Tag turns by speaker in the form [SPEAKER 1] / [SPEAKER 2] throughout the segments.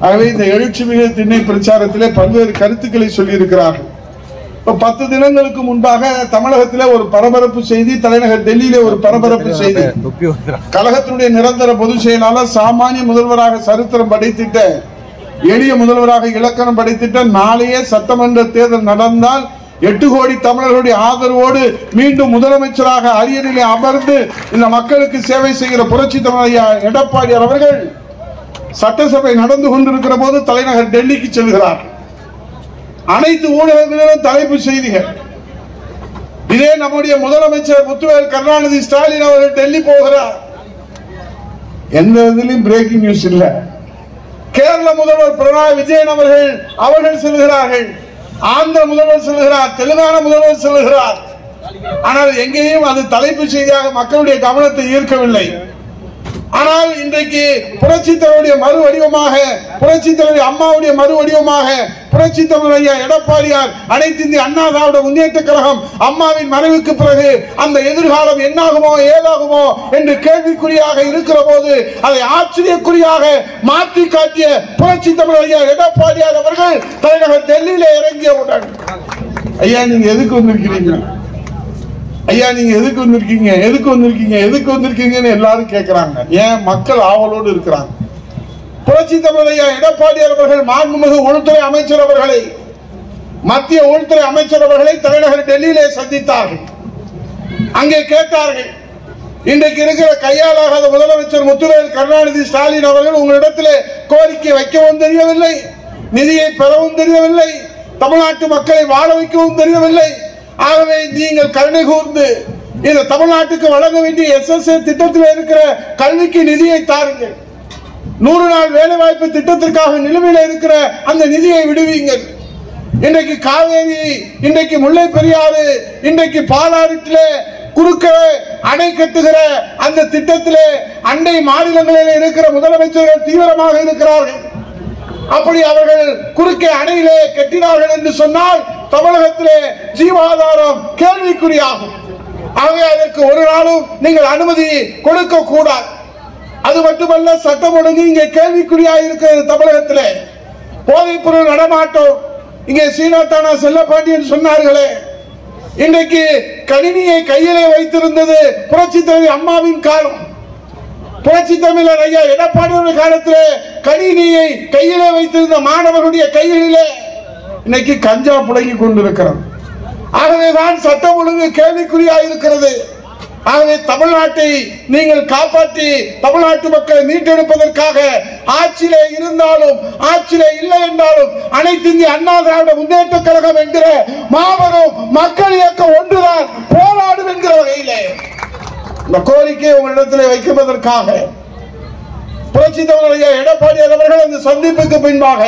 [SPEAKER 1] ஆகவே இந்த எழுச்சிமிகு திண்ணை பிரச்சாரத்திலே பல்வேறு கருத்துக்களை சொல்லி இருக்கிறார்கள். 10 தினங்களுக்கு முன்பாக தமிழகத்திலே ஒரு பரபரப்பு செய்தி, தலைநகர் டெல்லியிலே ஒரு பரபரப்பு செய்தி. கழகத்தினுடைய நிரந்தர பொதுச் செயலாளர், சாமானிய முதல்வராக சரித்திரம் படைத்திட்ட, எளிய முதல்வராக இலக்கணம் படைத்திட்ட, நாளையே சட்டமன்ற தேர்தல் நடந்தால் 8 கோடி தமிழர்களுடைய ஆதரவோடு மீண்டும் முதலமைச்சராக அரியணையிலே அமர்ந்து இந்த மக்களுக்கு சேவை செய்கிற புரட்சி தமிழர் எடப்பாடியார் அவர்கள் சட்டசபை நடந்து கொண்டிருக்கிற போது தலைநகர் டெல்லிக்கு செல்கிறார். அனைத்து ஊடகங்களிலும் தலைப்பு செய்திகள். இதே நம்முடைய முதலமைச்சர் முத்துவேல் கருணாநிதி ஸ்டாலின் அவர்கள் டெல்லி போகிறார். எந்த இதிலும் பிரேக்கிங் நியூஸ் இல்ல. கேரள முதல்வர் பினராயி விஜயன் அவர்கள் செல்கிறார்கள். ஆந்திர முதல்வர் செல்கிறார், தெலுங்கானா முதல்வர் செல்கிறார். ஆனால் எங்கேயும் அது தலைப்பு செய்தியாக மக்களுடைய கவனத்தை ஈர்க்கவில்லை. ஆனால் இன்றைக்கு புரட்சி தலைவருடைய மறு வடிவமாக, புரட்சி தலைவர் அம்மாவுடைய மறு வடிவமாக புரட்சி தமிழர் ஐயா எடப்பாடியார் அனைத்து இந்திய அண்ணா திராவிட முன்னேற்ற கழகம் அம்மாவின் மறைவுக்கு பிறகு அந்த எதிர்காலம் என்னாகுமோ ஏதாகுமோ என்று கேள்விக்குறியாக இருக்கிற போது அதை ஆச்சரியக்குறியாக மாற்றி காட்டிய புரட்சி தமிழர் ஐயா எடப்பாடியார் அவர்கள் தலைநகர் டெல்லியிலே இறங்கியவுடன், ஐயா நீங்க எதுக்கு வந்திருக்கிறீங்க, ஐயா நீங்க எதுக்கு வந்திருக்கீங்க, எதுக்கு வந்திருக்கீங்க, எதுக்கு வந்திருக்கீங்கன்னு எல்லாரும் கேட்கிறாங்க. ஏன் மக்கள் ஆவலோடு இருக்கிறாங்க. புரட்சி தமிழர் ஐயா எடப்பாடியார் அவர்கள் மாண்புமிகு உள்துறை அமைச்சர் அவர்களை, மத்திய உள்துறை அமைச்சர் அவர்களை தலைநகர் டெல்லியிலே சந்தித்தார்கள். அங்கே கேட்டார்கள், இன்றைக்கு இருக்கிற கையாளாகாத முதலமைச்சர் முத்துவேல் கருணாநிதி ஸ்டாலின் அவர்கள் உங்களிடத்திலே கோரிக்கை வைக்கவும் தெரியவில்லை, நிதியை பெறவும் தெரியவில்லை, தமிழ்நாட்டு மக்களை வாழ வைக்கவும் தெரியவில்லை. ஆகவே நீங்கள் கருணை கூர்ந்து இந்த தமிழ்நாட்டுக்கு வழங்க வேண்டிய SSA திட்டத்தில் இருக்கிற கல்விக்கு நிதியை தாருங்கள், 100 நாள் வேலை வாய்ப்பு திட்டத்திற்காக நிலுவையில் இருக்கிற அந்த நிதியை விடுவீங்கள். இன்றைக்கு காவேரி, இன்றைக்கு முல்லை பெரியாறு, இன்றைக்கு பாலாற்றிலே குறுக்க அணை கட்டுகிற அந்த திட்டத்திலே அண்டை மாநிலங்களில் இருக்கிற முதலமைச்சர்கள் தீவிரமாக இருக்கிறார்கள். அப்படி அவர்கள் குறுக்கே அணையிலே கட்டினார்கள் என்று சொன்னால் தமிழகத்திலே ஜீவாதாரம் கேள்விக்குறியாகும். ஆகவே அதற்கு ஒரு நாளும் நீங்கள் அனுமதி கொடுக்க கூடாது. அது மட்டுமல்ல, சட்டம் ஒழுங்கு இங்கே கேள்விக்குறியாக இருக்கிறது. தமிழகத்திலே போதைப் பொருள் நடமாட்டம், இங்கே சீனாத்தானா செல்லப்பாண்டியன் சொன்னார்களே, இன்றைக்கு கணினியை கையிலே வைத்திருந்தது புரட்சி தலைவர் அம்மாவின் காலம். புரட்சி தமிழர் ஐயா எடப்பாடியார் காலத்திலே கணினியை கையிலே வைத்திருந்த மாணவர்களுடைய கைகளிலே இன்னைக்கு கஞ்சா புழங்கி கொண்டிருக்கிறது. ஆகவேதான் சட்டம் ஒழுங்கு கேள்விக்குறியாக இருக்கிறது. ஆகவே தமிழ்நாட்டை நீங்கள் காப்பாற்றி தமிழ்நாட்டு மக்களை மீட்டெடுப்பதற்காக ஆட்சியிலே இருந்தாலும் ஆட்சியிலே இல்லை என்றாலும் அனைத்து இந்திய அண்ணா திராவிட முன்னேற்ற கழகம் என்கிற மாபெரும் மக்கள் இயக்கம் ஒன்றுதான் போராடும் என்கிற வகையிலே இந்த கோரிக்கை உங்களிடத்தில் வைக்கப்பதற்காக புரட்சி தமிழர் எடப்பாடியார் அவர்கள் அந்த சந்திப்புக்கு பின்பாக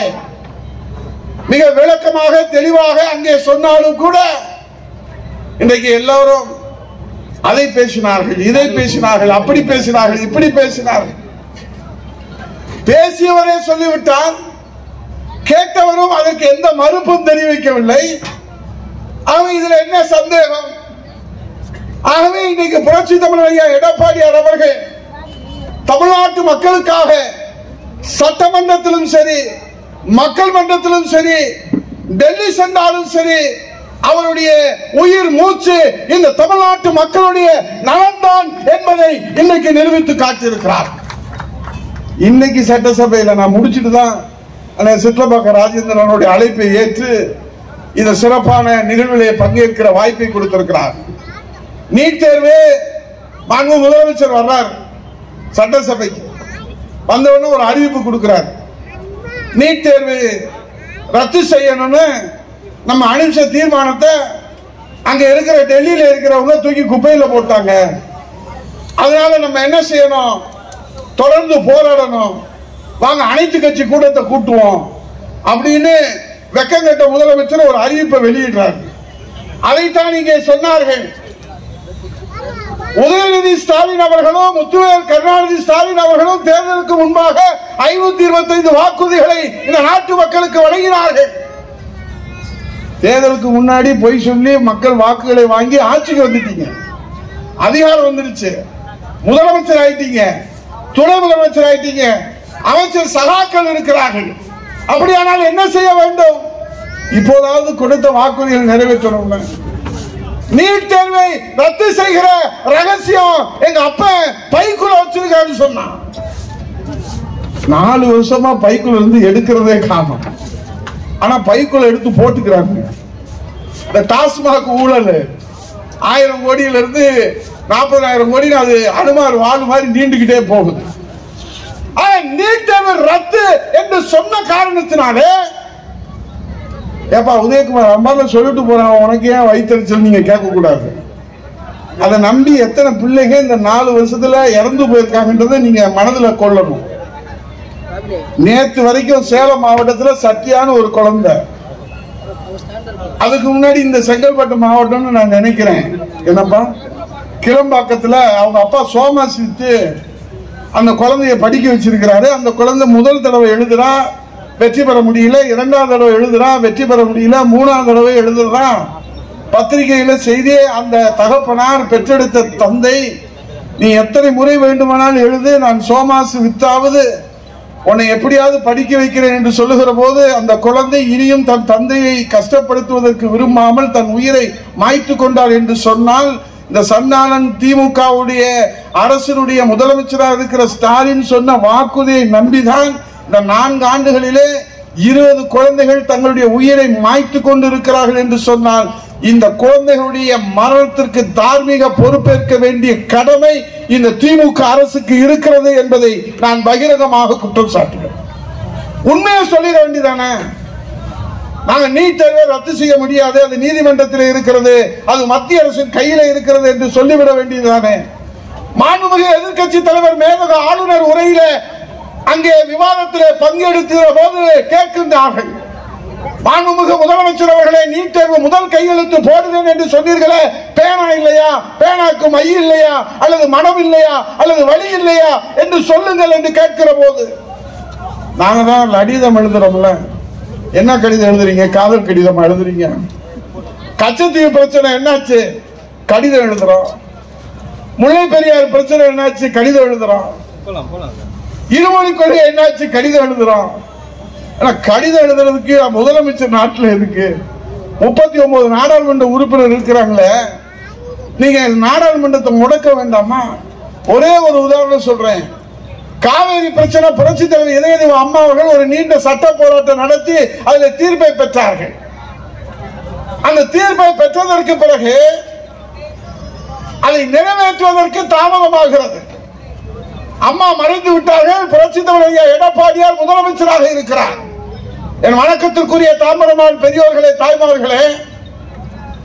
[SPEAKER 1] மிக விளக்கமாக தெளிவாக அங்கே சொன்னாலும் கூட இன்றைக்கு எல்லாரும் அதை பேசினார்கள், இதை பேசினார்கள், அப்படி பேசினார்கள், இப்படி பேசினார்கள். பேசியவரே சொல்லிவிட்டார், கேட்டவரும் அதற்கு எந்த மறுப்பும் தெரிவிக்கவில்லை. ஆகவே இதுல என்ன சந்தேகம்? ஆகவே இன்றைக்கு புரட்சி தமிழர் ஐயா எடப்பாடியார் அவர்கள் தமிழ்நாட்டு மக்களுக்காக சட்டமன்றத்திலும் சரி மக்கள் மன்றத்திலும் சரி டெல்லி சென்றாலும் சரி அவருடைய உயிர் மூச்சு இந்த தமிழ்நாட்டு மக்களுடைய நலன்தான் என்பதை இன்னைக்கு நிரூபித்து காட்டியிருக்கிறார். இன்னைக்கு சட்டசபையில் நான் முடிச்சுட்டு தான் சிட்லப்பாக்கம் ராஜேந்திரனுடைய அழைப்பை ஏற்று இந்த சிறப்பான நிகழ்விலே பங்கேற்கிற வாய்ப்பை கொடுத்திருக்கிறார். நீட் தேர்வு மாண்பு முதலமைச்சர் வர்றார் சட்டசபைக்கு, வந்தவுடனே ஒரு அறிவிப்பு கொடுக்கிறார். நீட் தேர்வு ரத்து செய்யணும்னு நம்ம அனுப்பிச்ச தீர்மானத்தை அங்க இருக்கிற டெல்லியில இருக்கிறவங்க தூக்கி குப்பையில போட்டாங்க. அதனால நம்ம என்ன செய்யணும், தொடர்ந்து போராடணும், வாங்க அனைத்து கட்சி கூட்டத்தை கூட்டுவோம் அப்படின்னு வெக்கங்கட்ட முதலமைச்சர் ஒரு அறிவிப்பை வெளியிடுறார். அதைத்தான் இங்கே சொன்னார்கள். உதயநிதி ஸ்டாலின் அவர்களும் முத்துவேல் கருணாநிதி ஸ்டாலின் அவர்களும் தேர்தலுக்கு முன்பாக 525 வாக்குறுதிகளை இந்த நாட்டு மக்களுக்கு வழங்கினார்கள். தேர்தலுக்கு முன்னாடி பொய் சொல்லி மக்கள் வாக்குகளை வாங்கி ஆட்சிக்கு வந்துட்டீங்க, அதிகாரம் வந்துருச்சு, முதலமைச்சர் ஆயிட்டீங்க, துணை முதலமைச்சர் ஆயிட்டீங்க. அமைச்சர் சகாக்கள் இருக்கிறார்கள். அப்படியானால் என்ன செய்ய வேண்டும்? இப்போதாவது கொடுத்த வாக்குறுதிகள் நிறைவேற்றணும். நீட் தேர்வை ரத்து செய்கிற ரகசியம் எங்க அப்ப பைக்குள்ள வச்சிருக்காரு சொன்னா 4 வருஷமா பைக்குள்ள இருந்து எடுக்கிறதே காணும். ஆனா பைக்குள்ள எடுத்து போட்டுக்கிறாங்க. இந்த டாஸ்மாக் ஊழல் 1000 கோடியில இருந்து 40,000 கோடி அது அனுமார் வாழ் மாதிரி நீண்டுகிட்டே போகுது. நீட் தேர்வு ரத்து என்று சொன்ன காரணத்தினாலே ஏப்பா உதயகுமார் அம்மால சொல்லிட்டு போறான், உனக்கு ஏன் வயிற்றுச்சல் நீங்க கேட்க கூடாது. அதை நம்பி எத்தனை பிள்ளைங்க இந்த 4 வருஷத்துல இறந்து போயிருக்காங்கன்றதை நீங்க மனதுல கொள்ளணும். நேற்று வரைக்கும் சேலம் மாவட்டத்துல சத்தியான ஒரு குழந்தை, அதுக்கு முன்னாடி இந்த செங்கல்பட்டு மாவட்டம்னு நான் நினைக்கிறேன், என்னப்பா கிளம்பாக்கத்துல அவங்க அப்பா சோமாசித்து அந்த குழந்தைய படிக்க வச்சிருக்கிறாரு. அந்த குழந்தை முதல் தடவை எழுதுறா, வெற்றி பெற முடியல. 2வது தடவை எழுதுறா, வெற்றி பெற முடியல. 3வது தடவை எழுதுறான். பத்திரிகையில செய்தி, அந்த தகப்பனார் பெற்றெடுத்த தந்தை, நீ எத்தனை முறை வேண்டுமானால் எழுது, நான் சோமாசு வித்தாவது உன்னை எப்படியாவது படிக்க வைக்கிறேன் என்று சொல்லுகிற போது அந்த குழந்தை இனியும் தன் தந்தையை கஷ்டப்படுத்துவதற்கு விரும்பாமல் தன் உயிரை மாய்த்து கொண்டார் என்று சொன்னால், இந்த சன்னாளன் திமுகவுடைய அரசினுடைய முதலமைச்சராக இருக்கிற ஸ்டாலின் சொன்ன வாக்குறுதியை நம்பிதான் இந்த 4 ஆண்டுகளிலே 20 குழந்தைகள் தங்களுடைய உயிரை மாய்த்து கொண்டிருக்கிறார்கள் என்று சொன்னால், இந்த குழந்தைகளுடைய மரணத்திற்கு தார்மீக பொறுப்பேற்க வேண்டிய கடமை இந்த திமுக அரசுக்கு இருக்கிறது என்பதை நான் பகிரங்கமாக குற்றம் சாட்டுகிறேன். உண்மையை சொல்லிட வேண்டியதானே? நாங்கள் நீட் தேர்வை ரத்து செய்ய முடியாது, அது நீதிமன்றத்தில் இருக்கிறது, அது மத்திய அரசின் கையில இருக்கிறது என்று சொல்லிவிட வேண்டியதுதானே? மாண்புமிகு எதிர்கட்சி தலைவர் மேதக ஆளுநர் உரையில அங்கே விவாதத்தில் பங்கெடுக்கிற போது கேட்கின்றார்கள், மாண்புமிகு முதலமைச்சர் அவர்களே, நீட் தேர்வு முதல் கையெழுத்து போடுவேன் என்று சொன்னீர்களே, பேனா இல்லையா, பேனாக்கு மை இல்லையா, அல்லது மனம் இல்லையா, அல்லது வழி இல்லையா என்று சொல்லுங்கள் என்று கேட்கிற போது, நாங்க தான் கடிதம் எழுதுறோம்ல. என்ன கடிதம் எழுதுறீங்க? காதல் கடிதம் எழுதுறீங்க. கச்சத்தீவு பிரச்சனை என்னாச்சு? கடிதம் எழுதுறோம். முல்லை பெரியார் பிரச்சனை என்னாச்சு? கடிதம் எழுதுறோம். இருமொழி கொள்கை என்னாச்சு? கடிதம் எழுதுறோம். கடிதம் எழுதுறதுக்கு முதலமைச்சர் நாட்டில் இருக்கு, 39 நாடாளுமன்ற உறுப்பினர் இருக்கிறாங்களே, நீங்க நாடாளுமன்றத்தை முடக்க வேண்டாமா? ஒரே ஒரு உதாரணம் சொல்றேன். காவேரி பிரச்சனை புரட்சி தலைவர் இதயதேவ அம்மா அவர்கள் ஒரு நீண்ட சட்ட போராட்டம் நடத்தி அதில் தீர்ப்பை பெற்றார்கள். அந்த தீர்ப்பை பெற்றதற்கு பிறகு அதை நிறைவேற்றுவதற்கு தாமதமாகிறது. அம்மா மறைந்து விட்டார்கள். புரட்சி தலைவர் எடப்பாடியார் முதலமைச்சராக இருக்கிறார். என் வணக்கத்திற்குரிய தாமரமான் பெரியோர்களே, தாய்மார்களே,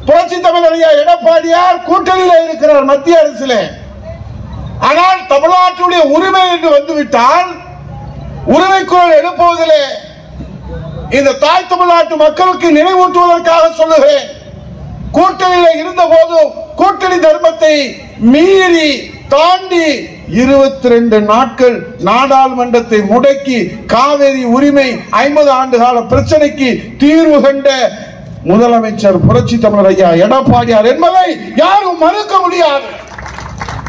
[SPEAKER 1] புரட்சி தலைவர் எடப்பாடியார் கூட்டணியில இருக்கிறார் மத்திய அரசிலே. ஆனால் தமிழ்நாட்டுடைய உரிமை என்று வந்துவிட்டால் உரிமை குரல் எழுப்புவதிலே இந்த தாய் தமிழ்நாட்டு மக்களுக்கு நினைவூட்டுவதற்காக சொல்லுகிறேன். கூட்டணியில் இருந்த போதும் கூட்டணி தர்மத்தை மீறி தாண்டி 22 நாட்கள் நாடாளுமன்றத்தை முடக்கி காவேரி உரிமை 50 ஆண்டு கால பிரச்சனைக்கு தீர்வு கண்ட முதலமைச்சர் புரட்சி தமிழர் ஐயா எடப்பாடியார் என்பதை யாரும் மறுக்க முடியாது.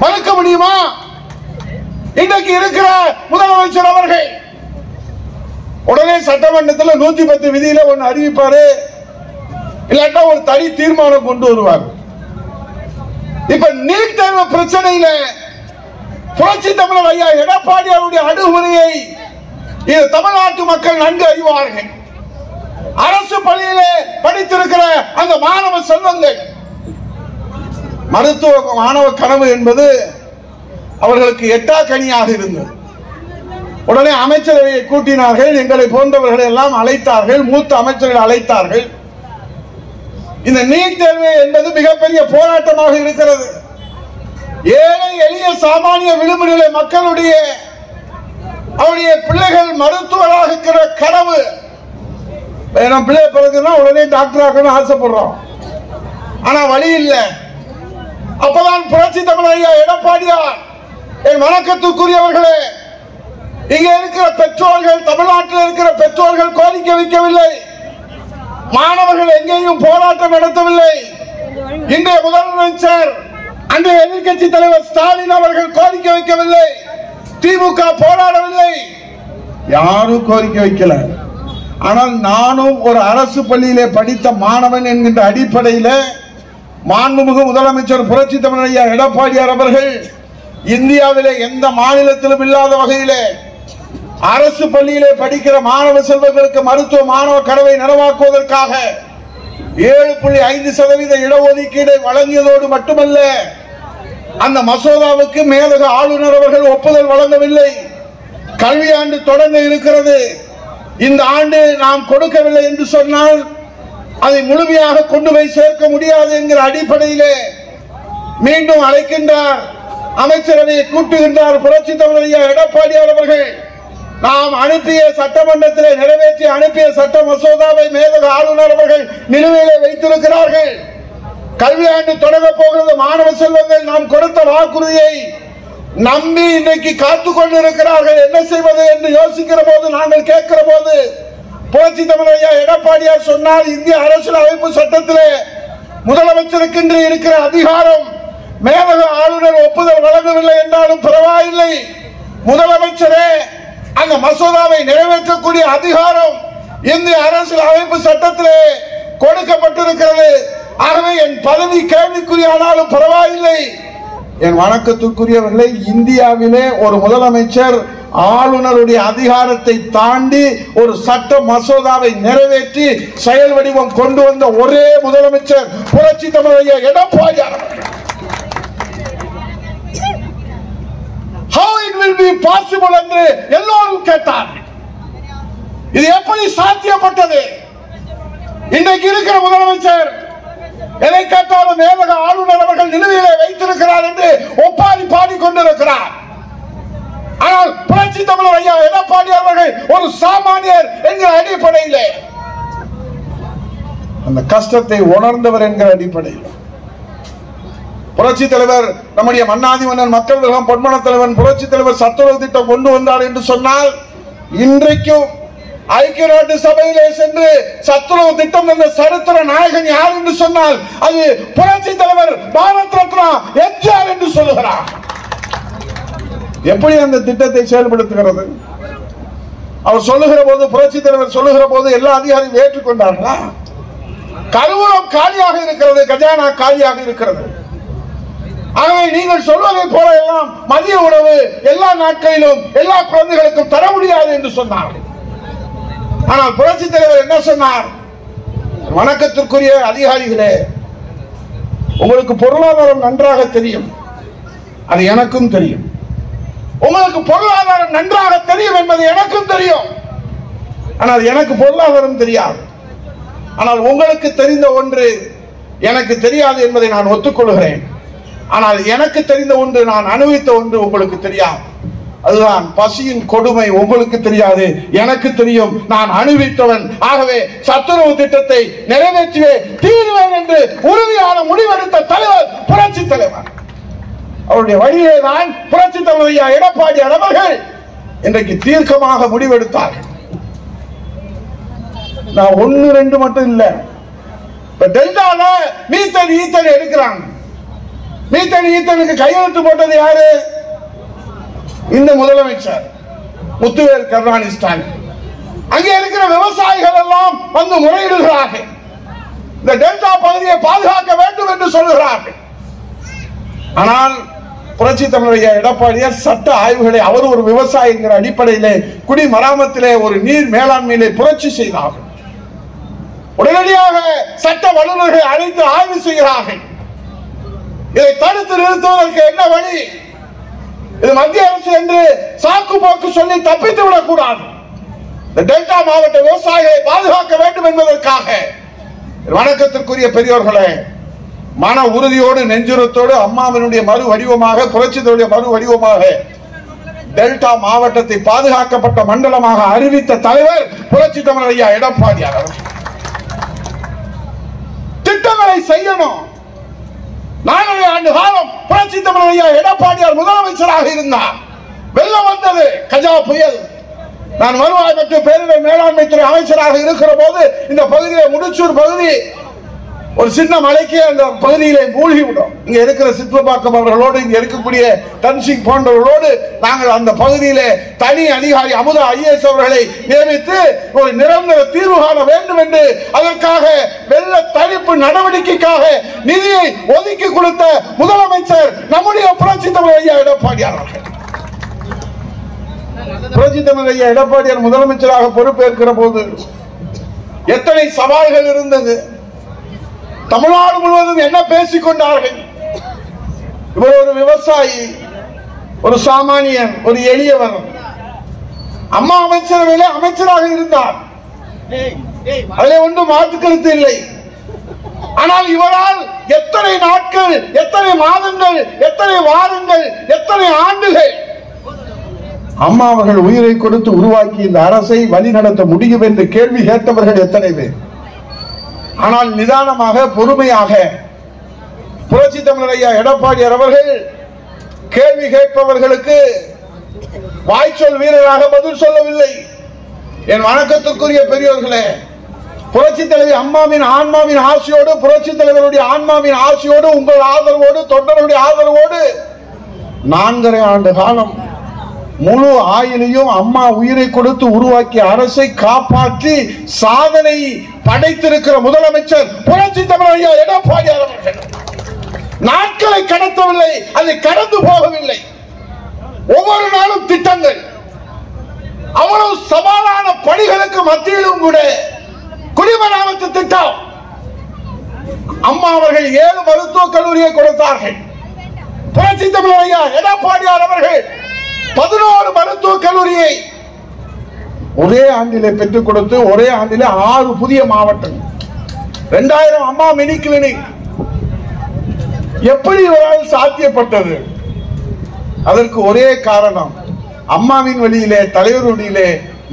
[SPEAKER 1] மறுக்க முடியுமா? இன்றைக்கு இருக்கிற முதலமைச்சர் அவர்கள் உடனே சட்டமன்றத்தில் 110 விதியில ஒன்னு அறிவிப்பாரு, இல்லாட்டா ஒரு தனி தீர்மானம் கொண்டு வருவார். இப்ப நீட் தேர்வு பிரச்சனையில புரட்சி தமிழர் ஐயா எடப்பாடியாருடைய அணுகுமுறையை தமிழ்நாட்டு மக்கள் நன்கு அறிவார்கள். அரசு பள்ளியிலே படித்திருக்கிற அந்த மாணவ செல்வங்கள், மருத்துவ மாணவ கனவு என்பது அவர்களுக்கு எட்டாக்கனியாக இருந்தது. உடனே அமைச்சரவையை கூட்டினார்கள். எங்களை போன்றவர்களை எல்லாம் அழைத்தார்கள், மூத்த அமைச்சர்கள் அழைத்தார்கள். இந்த நீட் தேர்வு என்பது மிகப்பெரிய போராட்டமாக இருக்கிறது. ஏழை எளிய சாமானிய விளிம்பு நிலை மக்களுடைய அவருடைய பிள்ளைகள் மருத்துவராக இருக்கிற கனவு. பிள்ளை பிறகுனா உடனே டாக்டர் ஆகணும்னு ஆசைப்படுறோம், ஆனா வழி இல்லை. அப்பதான் புரட்சி தமிழர் ஐயா எடப்பாடியார், என் வணக்கத்துக்குரியவர்களே, இங்க இருக்கிற பெற்றோர்கள், தமிழ்நாட்டில் இருக்கிற பெற்றோர்கள் கோரிக்கை வைக்கவில்லை. மாணவர்கள் எங்கேயும் போராட்டம் நடத்தவில்லை. இன்றைய முதலமைச்சர், அன்றைய எதிர்கட்சி தலைவர் ஸ்டாலின் அவர்கள் கோரிக்கை வைக்கவில்லை. திமுக போராடவில்லை. யாரும் கோரிக்கை வைக்கல. ஆனால் நானும் ஒரு அரசு பள்ளியிலே படித்த மாணவன் என்கின்ற அடிப்படையில் மாண்புமிகு முதலமைச்சர் புரட்சி தமிழர் ஐயா எடப்பாடியார் அவர்கள் இந்தியாவிலே எந்த மாநிலத்திலும் இல்லாத வகையிலே அரசு பள்ளியிலே படிக்கிற மாணவ செல்வங்களுக்கு மருத்துவ மாணவ கனவை நனவாக்குவதற்காக 7.5% இடஒதுக்கீடை வழங்கியதோடு மட்டுமல்ல, அந்த மசோதாவுக்கு மேலக ஆளுநர் அவர்கள் ஒப்புதல் வழங்கவில்லை. கல்வியாண்டு தொடங்க இருக்கிறது. இந்த ஆண்டு நாம் கொடுக்கவில்லை என்று சொன்னால் அதை முழுமையாக கொண்டு போய் சேர்க்க முடியாது என்கிற அடிப்படையிலே மீண்டும் அழைக்கின்றார், அமைச்சரவையை கூட்டுகின்றார் புரட்சி தமிழர் ஐயா எடப்பாடியார் அவர்கள். நாம் அனுப்பிய சட்டமன்றத்தில் நிறைவேற்றி அனுப்பிய சட்ட மசோதாவை மேலக ஆளுநர் அவர்கள் நிலுவையிலே வைத்திருக்கிறார்கள். கல்வியாண்டு தொடங்க போகிறது. மாணவ செல்வங்கள் நாம் கொடுத்த வாக்குறுதியை நம்பி இன்றைக்கு காத்துக் கொண்டிருக்கிறார்கள். என்ன செய்வது என்று யோசிக்கிற போது, நாங்கள் கேட்கிற போது, புரட்சி தமிழர் ஐயா எடப்பாடியார் சொன்னால், இந்திய அரசியல் அமைப்பு சட்டத்திலே முதலமைச்சருக்கு இன்று இருக்கிற அதிகாரம் மேலக ஆளுநர் ஒப்புதல் வழங்கவில்லை என்றாலும் பரவாயில்லை, முதலமைச்சரே அந்த மசோதாவை நிறைவேற்றக்கூடிய அதிகாரம் இந்திய அரசியல் அமைப்பு சட்டத்திலே கொடுக்கப்பட்டிருக்கிறது. ஆகவே என் பதவி கேள்விக்குறியானாலும் பரவாயில்லை. என் வணக்கத்திற்குரியவர்களை, இந்தியாவிலே ஒரு முதலமைச்சர் ஆளுநருடைய அதிகாரத்தை தாண்டி ஒரு சட்ட மசோதாவை நிறைவேற்றி செயல் வடிவம் கொண்டு வந்த ஒரே முதலமைச்சர் புரட்சி தமிழர் ஐயா எடப்பாடியார். How it will be possible என்று எல்லோரும் கேட்டார். இது எப்படி சாத்தியப்பட்டது? இன்றைக்கு இருக்கிற முதலமைச்சர் எதை கேட்டாலும் மேலக ஆளுநர் அவர்கள் நிலுவையிலே வைத்திருக்கிறார் என்று ஒப்பாரி பாடிக்கொண்டிருக்கிறார். ஆனால் புரட்சி தமிழர் ஐயா எடப்பாடி அவர்கள் ஒரு சாமானியர் என்கிற அடிப்படையில், அந்த கஷ்டத்தை உணர்ந்தவர் என்கிற அடிப்படையில், புரட்சி தலைவர் நம்முடைய மன்னாதி மன்னன் மக்கள் விலகம் பொன்மன தலைவன் புரட்சி தலைவர் சத்துணவு திட்டம் கொண்டு வந்தார் என்று சொன்னால், இன்றைக்கும் ஐக்கிய நாட்டு சபையிலே சென்று சத்துணவு திட்டம் என்ற சரித்திர நாயகன் யார் என்று சொன்னால் அது புரட்சி தலைவர் பாரத் ரத்னா எம்ஜிஆர் என்று சொல்லுகிறார். எப்படி அந்த திட்டத்தை செயல்படுத்துகிறது? அவர் சொல்லுகிற போது, புரட்சி தலைவர் சொல்லுகிற போது எல்லா அதிகாரியும் ஏற்றுக்கொண்டார்களா? கருவூலம் காலியாக இருக்கிறது, கஜானா காலியாக இருக்கிறது. ஆகவே நீங்கள் சொல்வதை போல எல்லாம் மதிய உணவு எல்லா நாட்களிலும் எல்லா குழந்தைகளுக்கும் தர முடியாது என்று சொன்னார். ஆனால் புரட்சி தலைவர் என்ன சொன்னார்? வணக்கத்திற்குரிய அதிகாரிகளே, உங்களுக்கு பொருளாதாரம் நன்றாக தெரியும், அது எனக்கும் தெரியும். உங்களுக்கு பொருளாதாரம் நன்றாக தெரியும் என்பது எனக்கும் தெரியும். ஆனால் எனக்கு பொருளாதாரம் தெரியாது. ஆனால் உங்களுக்கு தெரிந்த ஒன்று எனக்கு தெரியாது என்பதை நான் ஒத்துக்கொள்கிறேன். ஆனால் எனக்கு தெரிந்த ஒன்று, நான் அனுபவித்த ஒன்று உங்களுக்கு தெரியாது. அதுதான் பசியின் கொடுமை. உங்களுக்கு தெரியாது, எனக்கு தெரியும், நான் அனுபவித்தவன். ஆகவே சத்துணவு திட்டத்தை நிறைவேற்றுவே தீர்வேன் என்று உறுதியான முடிவெடுத்த தலைவர் புரட்சி தலைவர். அவருடைய வழியே தான் புரட்சி தலைவர் ஐயா எடப்பாடி அவர்கள் இன்றைக்கு தீர்க்கமாக முடிவெடுத்தார்கள். நான் 1-2 மட்டும் இல்ல, இப்ப டெல்டால மீத்தேன் ஈத்தேன் எடுக்கிறாங்க. மீத்தேன் ஈத்தனுக்கு கையெழுத்து போட்டது யாரு? இந்த முதலமைச்சர் முத்துவேல் கருணாநிதி ஸ்டாலின். அங்கே இருக்கிற விவசாயிகள் எல்லாம் வந்து முறையிடுகிறார்கள். இந்த டெல்டா பகுதியை பாதுகாக்க வேண்டும் என்று சொல்லுகிறார்கள். ஆனால் புரட்சி தமிழர் ஐயா எடப்பாடியார் சட்ட ஆய்வுகளை, அவர் ஒரு விவசாயி என்கிற அடிப்படையிலே குடிமராமத்திலே ஒரு நீர் மேலாண்மையிலே புரட்சி செய்தார்கள். உடனடியாக சட்ட வல்லுநர்களை அழைத்து ஆய்வு செய்கிறார்கள். இதை தடுத்து நிறுத்துவதற்கு என்ன வழி? இது மத்திய அரசு என்று சாக்கு போக்கு சொல்லி தப்பித்து விடக்கூடாது. இந்த டெல்டா மாவட்ட விவசாயிகளை பாதுகாக்க வேண்டும் என்பதற்காக வணக்கத்திற்குரிய பெரியோர்களே, மன உறுதியோடு நெஞ்சுரத்தோடு அம்மாவினுடைய மறு வடிவமாக, புரட்சிகளுடைய மறு வடிவமாக டெல்டா மாவட்டத்தை பாதுகாக்கப்பட்ட மண்டலமாக அறிவித்த தலைவர் புரட்சி தமிழர் ஐயா எடப்பாடியார் அவர்கள். திட்டங்களை செய்யணும். 4 ஆண்டு காலம் புரட்சி தமிழர் ஐயா எடப்பாடியார் முதலமைச்சராக இருந்தார். வெள்ளம் வந்தது, கஜா புயல். நான் வருவாய் மற்றும் பேரிடர் மேலாண்மை துறை அமைச்சராக இருக்கிற போது இந்த பகுதியை, முடிச்சூர் பகுதி ஒரு சின்ன மலைக்கே அந்த பகுதியிலே மூழ்கிவிடும். இங்க இருக்கிற சித்லபாக்கம் அவர்களோடு, இங்க இருக்கக்கூடிய தன்சிங் போன்றவர்களோடு நாங்கள் அந்த பகுதியிலே தனி அதிகாரி அமுதா IAS அவர்களை நியமித்து ஒரு நிரந்தர தீர்வு காண வேண்டும் என்று அதற்காக வெள்ள தடுப்பு நடவடிக்கைக்காக நிதியை ஒதுக்கி கொடுத்த முதலமைச்சர் நம்முடைய புரட்சி தமிழர் ஐயா எடப்பாடியார் அவர்கள். புரட்சி தமிழர் ஐயா எடப்பாடியார் முதலமைச்சராக பொறுப்பேற்கிற போது எத்தனை சவால்கள் இருந்தது. தமிழ்நாடு முழுவதும் என்ன பேசிக் கொண்டார்கள். இவர் ஒரு விவசாயி, ஒரு சாமானியன், ஒரு எளியவர். அம்மா அமைச்சரவையிலே அமைச்சராக இருந்தார், அதிலே ஒன்றும் மாற்று கருத்து இல்லை. ஆனால் இவரால் எத்தனை நாட்கள், எத்தனை மாதங்கள், எத்தனை வாரங்கள், எத்தனை ஆண்டுகள் அம்மா அவர்கள் உயிரை கொடுத்து உருவாக்கி இந்த அரசை வழி நடத்த முடியும் என்று கேள்வி கேட்டவர்கள் எத்தனை பேர். ஆனால் நிதானமாக, பொறுமையாக புரட்சி தமிழர் ஐயா எடப்பாடியார் அவர்கள் கேள்வி கேட்பவர்களுக்கு வாய்ச்சொல் வீரராக பதில் சொல்லவில்லை. என் வணக்கத்திற்குரிய பெரியோர்களே, புரட்சி தலைவி அம்மாவின் ஆன்மாவின் ஆசையோடு, புரட்சி தலைவருடைய ஆன்மாவின் ஆசையோடு, உங்கள் ஆதரவோடு, தொண்டருடைய ஆதரவோடு 4.5 ஆண்டு காலம் முழு ஆயுளையும் அம்மா உயிரை கொடுத்து உருவாக்கிய அரசை காப்பாற்றி சாதனை படைத்திருக்கிற முதலமைச்சர் புரட்சி தமிழர் ஐயா எடப்பாடியார் அவர்கள் நாட்களை கடத்தவில்லை, அதை கடந்து போகவில்லை. ஒவ்வொரு நாளும் திட்டங்கள், அவ்வளவு சவாலான பணிகளுக்கு மத்தியிலும் கூட குடிமராமத்து திட்டம். அம்மா அவர்கள் 7 மருத்துவக் கல்லூரியை கொடுத்தார்கள். புரட்சி தமிழர் ஐயா எடப்பாடியார் அவர்கள் 11 மருத்துவக் கல்லூரியை ஒரே ஆண்டிலே பெற்றுக் கொடுத்து ஒரே ஆண்டிலே 6 புதிய மாவட்டங்கள், 2000 அம்மா மினி கிளினிக். எப்படி இவரால் சாத்தியப்பட்டது? அதற்கு ஒரே காரணம், அம்மாவின் வழியிலே, தலைவர் வழியிலே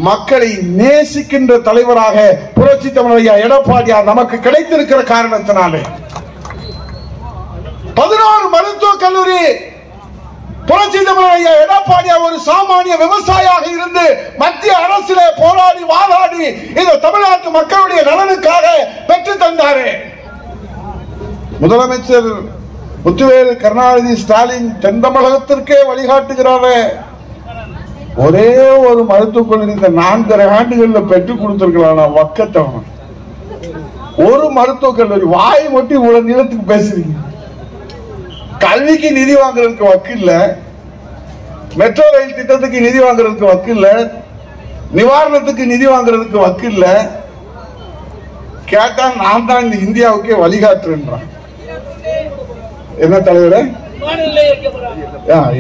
[SPEAKER 1] மக்களை நேசிக்கின்ற தலைவராக புரட்சி தமிழர் ஐயா எடப்பாடியார் நமக்கு கிடைத்திருக்கிற காரணத்தினாலே 11 மருத்துவக் கல்லூரி. புரட்சி தமிழர் ஐயா எடப்பாடியார் ஒரு சாமானிய விவசாயியாக இருந்து மத்திய அரசிலே போராடி வாதாடி இந்த தமிழ்நாட்டு மக்களுடைய நலனுக்காக பெற்று தந்தாரு. முதலமைச்சர் முத்துவேல் கருணாநிதி ஸ்டாலின் தென் தமிழகத்திற்கே வழிகாட்டுகிறாரு. ஒரே ஒரு மருத்துவக் கல்லூரி இந்த 4.5 ஆண்டுகளில் பெற்றுக் கொடுத்திருக்கலாம். வக்கத்தவன் ஒரு மருத்துவக் கல்லூரி. வாய் மட்டும் இவ்வளவு நீளத்துக்கு பேசுறீங்க. கல்விக்கு நிதி வாங்குறதுக்கு வக்கு இல்ல, மெட்ரோ ரயில் திட்டத்துக்கு நிதி வாங்குறதுக்கு வக்கு இல்ல, நிவாரணத்துக்கு நிதி வாங்குறதுக்கு வக்கு இல்ல. கேட்டா நான் தான் இந்த இந்தியாவுக்கே வழிகாட்டுறேன்றான். என்ன தலைவரே,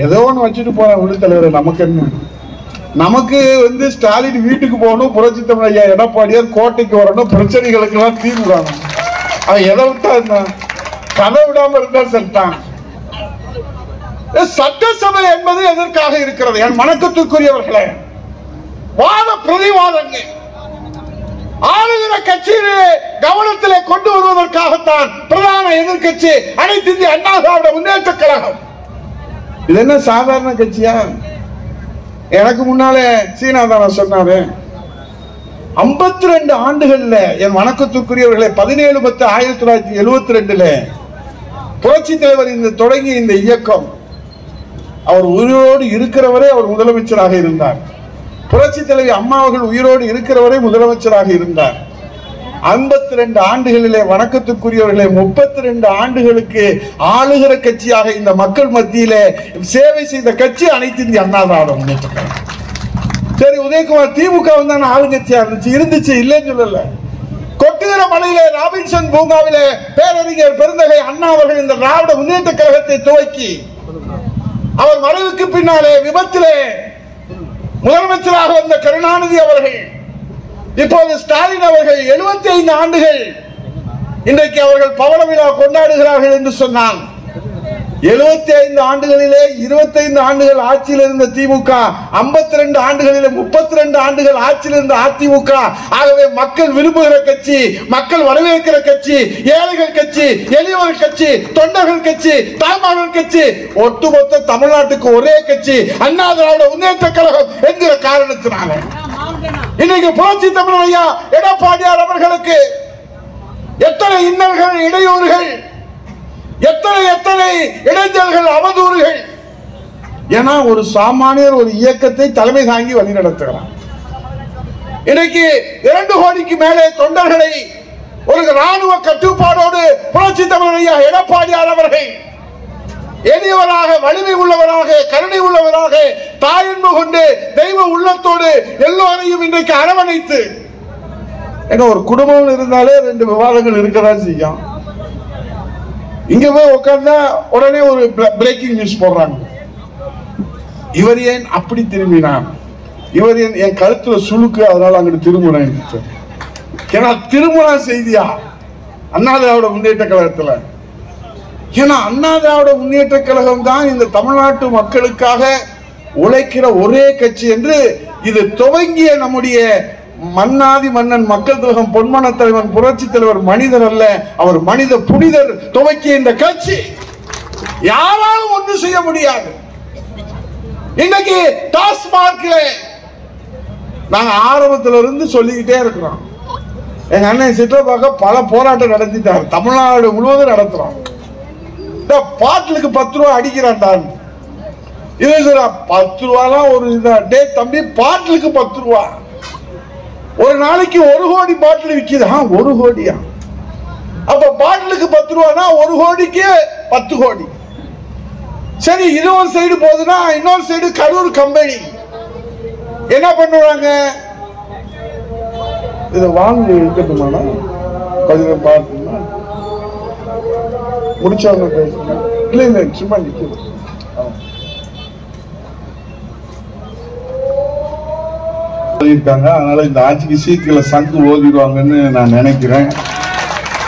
[SPEAKER 1] ஏதோ ஒண்ணு வச்சுட்டு போறேன் விடு தலைவரே. நமக்கு என்ன, நமக்கு ஸ்டாலின் வீட்டுக்கு போகணும், புரட்சி தமிழர் ஐயா எடப்பாடியார் கோட்டைக்கு வரணும், பிரச்சனைகளுக்கு எல்லாம் தீர்வு காணும். அவன் எதை விட்டா என்ன, கதை விடாம இருந்தா செட்டான். சட்டசபை என்பது எதற்காக இருக்கிறது? என் வணக்கத்திற்குரியவர்களே, வாத பிரதிவாதங்கள் ஆளுகிற கட்சியிலே கவனத்திலே கொண்டு வருவதற்காகத்தான் பிரதான எதிர்கட்சி அனைத்து இந்திய அண்ணா திராவிட முன்னேற்ற கழகம். இது என்ன சாதாரண கட்சியா? எனக்கு முன்னாலே சீனாதான சொன்னாரு, 52 ஆண்டுகள்ல என் வணக்கத்திற்குரியவர்களே, 17/10/1972 புரட்சி தலைவர் இந்த தொடங்கிய இந்த இயக்கம், அவர் உயிரோடு இருக்கிறவரே அவர் முதலமைச்சராக இருந்தார். புரட்சி தலைவி அம்மா அவர்கள் உயிரோடு இருக்கிறவரை முதலமைச்சராக இருந்தார். 52 ஆண்டுகளிலே வணக்கத்துக்குரியவர்களே, 32 ஆண்டுகளுக்கு ஆளுகிற கட்சியாக இந்த மக்கள் மத்தியிலே சேவை செய்த கட்சி அனைத்து இந்திய அண்ணா திராவிட முன்னேற்ற கழகம். சரி, உதயகுமார் திமுக வந்தான ஆளுங்கட்சியா இருந்துச்சு, இல்லைன்னு சொல்லல. கொட்டுகிற மலையிலே ராபின்சன் பூங்காவிலே பேரறிஞர் பெருந்தகை அண்ணா அவர்கள் இந்த திராவிட முன்னேற்ற கழகத்தை துவக்கி அவர் மறைவுக்கு பின்னாலே விபத்திலே முதலமைச்சராக வந்த கருணாநிதி அவர்கள், இப்போது ஸ்டாலின் அவர்கள் 75 ஆண்டுகள் இன்றைக்கு அவர்கள் பவள விழா கொண்டாடுகிறார்கள் என்று சொன்னான். 75 ஆண்டுகளிலே 25 ஆண்டுகள் ஆட்சியில் இருந்த திமுக, 52 ஆண்டுகளிலே 32 ஆண்டுகள் ஆட்சியில் இருந்த அதிமுக. ஆகவே மக்கள் விரும்புகிற கட்சி, மக்கள் வரவேற்கிற கட்சி, ஏழைகள் கட்சி, எளியவர்கள் கட்சி, தொண்டர்கள் கட்சி, தாய்மார்கள் கட்சி, ஒட்டுமொத்த தமிழ்நாட்டுக்கு ஒரே கட்சி அண்ணா திராவிட முன்னேற்ற கழகம் என்கிற காரணத்தினால இன்னைக்கு புரட்சி தமிழர் ஐயா எடப்பாடியார் அவர்களுக்கு எத்தனை இன்னல்கள், இடையூறுகள், எத்தனை எத்தனை இடைஞ்சல்கள், அவதூறுகள். ஏன்னா ஒரு சாமானியர் ஒரு இயக்கத்தை தலைமை தாங்கி வழி நடத்துகிறார். இன்னைக்கு 2 கோடிக்கு மேலே தொண்டர்களை ஒரு ராணுவ கட்டுப்பாடோடு புரட்சி தமிழர் ஐயா எடப்பாடியார் அவர்கள் எளியவராக, வலிமை உள்ளவராக, கருணை உள்ளவராக, தாயன்பு கொண்டு தெய்வ உள்ளத்தோடு எல்லோரையும் இன்றைக்கு அரவணைத்து, ஒரு குடும்பம் இருந்தாலே 2 விவாதங்கள் இருக்கதான் செய்யும். இங்க போய் உட்கார்ந்தா உடனே ஒரு பிரேக்கிங் நியூஸ் போடுறாங்க. இவர் ஏன் அப்படி திரும்பினார், இவர் என் கழுத்துல சுழுக்கு, அதனால அங்கிட்டு திரும்பினேன். ஏன்னா திருமண செய்தியா அண்ணா திராவிட முன்னேற்ற கழகத்துல? ஏன்னா அண்ணா திராவிட முன்னேற்ற கழகம் தான் இந்த தமிழ்நாட்டு மக்களுக்காக உழைக்கிற ஒரே கட்சி என்று இது துவங்கிய நம்முடைய மன்னாதி மன்னன், மக்கள் திலகம், பொன்மன தலைவன், புரட்சி தலைவர் மனிதர் அல்ல, அவர் மனித புனிதர் துவக்கிய இந்த கட்சி யாராலும் ஒன்றும் செய்ய முடியாது. இன்னைக்கு டாஸ்மார்க்ல நாங்க ஆரம்பத்திலிருந்து சொல்லிக்கிட்டே இருக்கிறோம். எங்க அண்ணன் சிற்றப்பாக்க பல போராட்டம் நடத்திட்டார், தமிழ்நாடு முழுவதும் நடத்துறோம். பாட்டிலுக்கு 10 ரூபா அடிக்கிறான். இது 10 ரூபாலாம் ஒரு டே தம்பி, பாட்டிலுக்கு 10 ரூபா. ஒரு நாளைக்கு 1 கோடி பாட்டில் விற்கிது. 1 கோடியா? அப்ப பாட்டிலுக்கு 10 ரூபானா 1 கோடிக்கு 10 கோடி. சரி, இது ஒரு சைடு போகுதுன்னா இன்னொரு சைடு கரூர் கம்பெனி என்ன பண்ணுவாங்க? இதை வாங்கி இருக்கட்டுமானா கொஞ்சம் பார்த்துமா முடிச்சவங்க பேசுங்க. இல்ல இல்ல சும்மா நிற்கும். சொல்லியிருக்காங்க, அதனால இந்த ஆட்சிக்கு சீக்கிரம் சங்கு ஓதிடுவாங்கன்னு நான் நினைக்கிறேன்.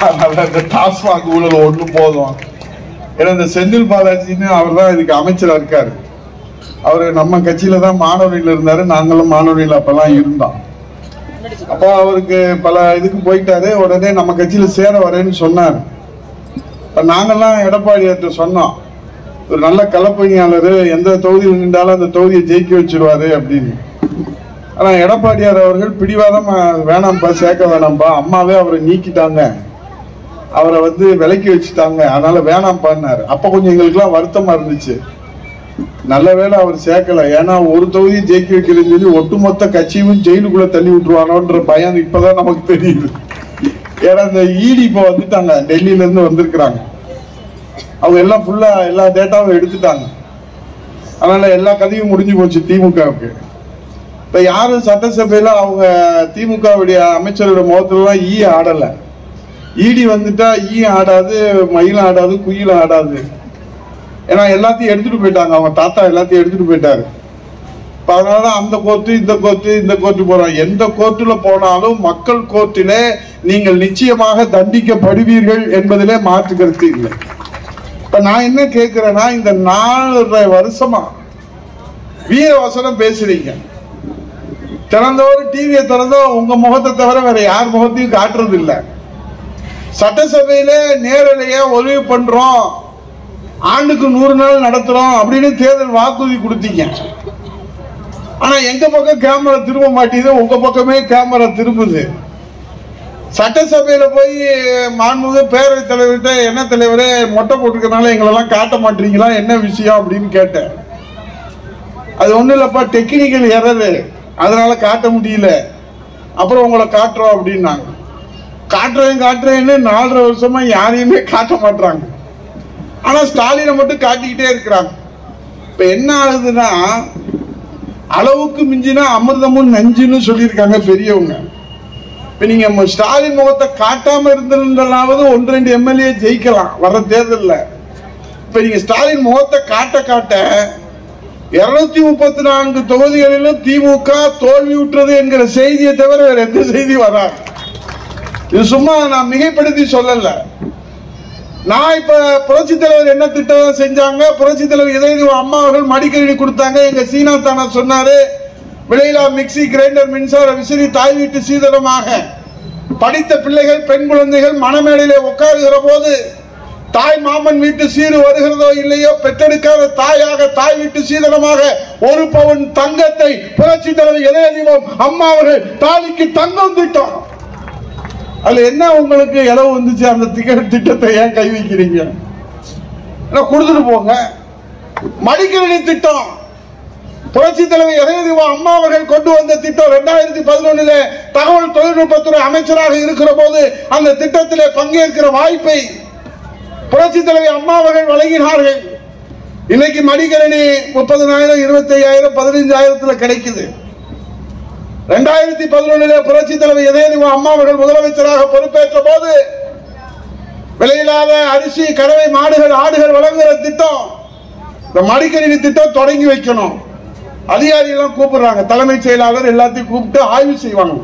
[SPEAKER 1] அதனால இந்த டாஸ்மாக் ஊழல் ஒண்ணு போதும். ஏன்னா இந்த செந்தில் பாலாஜின்னு அவர் தான் இதுக்கு அமைச்சரா இருக்காரு. அவரு நம்ம கட்சியில தான் மாணவர்கள் இருந்தாரு, நாங்களும் மாணவர்கள் அப்பெல்லாம் இருந்தோம். அப்போ அவருக்கு பல இதுக்கு போயிட்டாரு. உடனே நம்ம கட்சியில சேர வரேன்னு சொன்னார். நாங்கெல்லாம் எடப்பாடியார்ட்ட சொன்னோம், ஒரு நல்ல களப்பணியாளர், எந்த தொகுதியில் நின்றாலும் அந்த தொகுதியை ஜெயிக்க வச்சிருவாரு அப்படின்னு. ஆனா எடப்பாடியார் அவர்கள் பிடிவாதம், வேணாம்பா, சேர்க்க வேணாம்பா, அம்மாவே அவரை நீக்கிட்டாங்க, அவரை விலக்கி வச்சுட்டாங்க, அதனால வேணாம்பான்னாரு. அப்ப கொஞ்சம் எங்களுக்கு எல்லாம் வருத்தமா இருந்துச்சு. நல்ல வேளை அவர் சேர்க்கல. ஏன்னா ஒரு தொகுதியை ஜெயிக்க வைக்கிறதுன்னு சொல்லி ஒட்டுமொத்த கட்சியும் ஜெயிலுக்குள்ள தள்ளி விட்டுருவானோன்ற பயம் இப்பதான் நமக்கு தெரியுது. ஏன்னா இந்த இடி இப்ப வந்துட்டாங்க, டெல்லியில இருந்து வந்திருக்கிறாங்க. அவங்க எல்லாம் ஃபுல்லா எல்லா டேட்டாவும் எடுத்துட்டாங்க. அதனால எல்லா கதையும் முடிஞ்சு போச்சு திமுகவுக்கு. இப்ப யாரும் சட்டசபையில அவங்க திமுகவுடைய அமைச்சரோட முகத்துல ஈ ஆடல. ஈடி வந்துட்டா ஈ ஆடாது, மயிலும் ஆடாது, குயிலும் ஆடாது. ஏன்னா எல்லாத்தையும் எடுத்துட்டு போயிட்டாங்க, அவங்க தாத்தா எல்லாத்தையும் எடுத்துட்டு போயிட்டாரு. அதனாலதான் அந்த கோர்ட்டு இந்த கோர்ட்டு இந்த கோர்ட்டு போறோம். எந்த கோர்ட்டுல போனாலும் மக்கள் கோர்ட்டிலே நீங்கள் நிச்சயமாக தண்டிக்கப்படுவீர்கள் என்பதிலே மாற்று கருத்து இல்லை. இப்ப நான் என்ன கேட்கிறேன்னா, இந்த 4.5 வருஷமா வீர வசனம் பேசுறீங்க. திறந்தோடு டிவியை திறந்தோ உங்க முகத்தை தவிர வேற யார் முகத்தையும் காட்டுறது இல்லை. சட்டசபையில நேரலையா ஒளிவு பண்றோம், ஆண்டுக்கு 100 நாள் நடத்துறோம் அப்படின்னு தேர்தல் வாக்குறுதி கொடுத்தீங்க. ஆனா எங்க பக்கம் கேமரா திரும்ப மாட்டேது, உங்க பக்கமே கேமரா திரும்புது. சட்டசபையில போய் மாண்புமிகு பேரவைத் தலைவர்கிட்ட, என்ன தலைவரே மொட்டை போட்டுக்கிறதுனால எங்களெல்லாம் காட்ட மாட்டீங்களா, என்ன விஷயம் அப்படின்னு கேட்டேன். அது ஒண்ணு இல்லப்பா, டெக்னிக்கல் எரரு, அதனால காட்ட முடியல, அப்புறம் உங்களை காட்டுறோம் அப்படின்னாங்க. காட்டுறேன்னு 4.5 வருஷமா யாரையுமே காட்ட மாட்டாங்க. ஆனா ஸ்டாலினை மட்டும் காட்டிக்கிட்டே இருக்கிறாங்க. இப்ப என்ன ஆகுதுன்னா, அளவுக்கு மிஞ்சினா அமிர்தமும் நஞ்சுன்னு சொல்லியிருக்காங்க பெரியவங்க. இப்ப நீங்க ஸ்டாலின் முகத்தை காட்டாம இருந்திருந்தாலாவது 1-2 எம்எல்ஏ ஜெயிக்கலாம் வர்ற தேர்தல்ல. இப்ப நீங்க ஸ்டாலின் முகத்தை காட்ட காட்ட 234 தொகுதிகளிலும் திமுக தோல்வியுற்றது என்கிற செய்தியை தவிர வேற எந்த செய்தி வராது. இது சும்மா நான் மிகைப்படுத்தி சொல்லல. நான் இப்ப புரட்சி தலைவர் என்ன திட்டம் செஞ்சாங்க, புரட்சி தலைவர் இதய அம்மா அவர்கள் மடிக்கணினி கொடுத்தாங்க. எங்க சீனா தானா சொன்னாரு, விலையில்லா மிக்சி, கிரைண்டர், மின்சார விசிறி தாய் வீட்டு சீதனமாக. படித்த பிள்ளைகள், பெண் குழந்தைகள் மணமேடையிலே உட்காருகிற போது தாய் மாமன் வீட்டு சீரு வருகிறதோ இல்லையோ, பெற்றெடுக்காத தாயாக தாய் வீட்டு சீதனமாக 1 பவுன் தங்கத்தை புரட்சி தலைவர் இதய அம்மா அவர்கள் தாலிக்கு தங்கம் திட்டம். அதுல என்ன உங்களுக்கு இளவு வந்துச்சு? அந்த திட்டத்தை ஏன் கை வைக்கிறீங்க? கொடுத்துட்டு போங்க. மடிக்கணினி திட்டம் புரட்சி தலைவர் இதயதீபம் அம்மா அவர்கள் கொண்டு வந்த திட்டம். 2011 தகவல் தொழில்நுட்பத்துறை அமைச்சராக இருக்கிற போது அந்த திட்டத்திலே பங்கேற்கிற வாய்ப்பை புரட்சி தலைவர் அம்மா அவர்கள் வழங்கினார்கள். இன்னைக்கு மடிக்கணினி 30,000, 25,000, 15,000 கிடைக்குது. 2011 புரட்சி தலைவர் இதயதீபம் அம்மா அவர்கள் முதலமைச்சராக பொறுப்பேற்ற போது விலையில்லாத அரிசி, கறவை, மாடுகள், ஆடுகள் வழங்குகிற திட்டம், இந்த மடிக்கணினி திட்டம் தொடங்கி வைக்கணும். அதிகாரிகள் கூப்பிடுறாங்க, தலைமைச் செயலாளர் எல்லாத்தையும் கூப்பிட்டு ஆய்வு செய்வாங்க.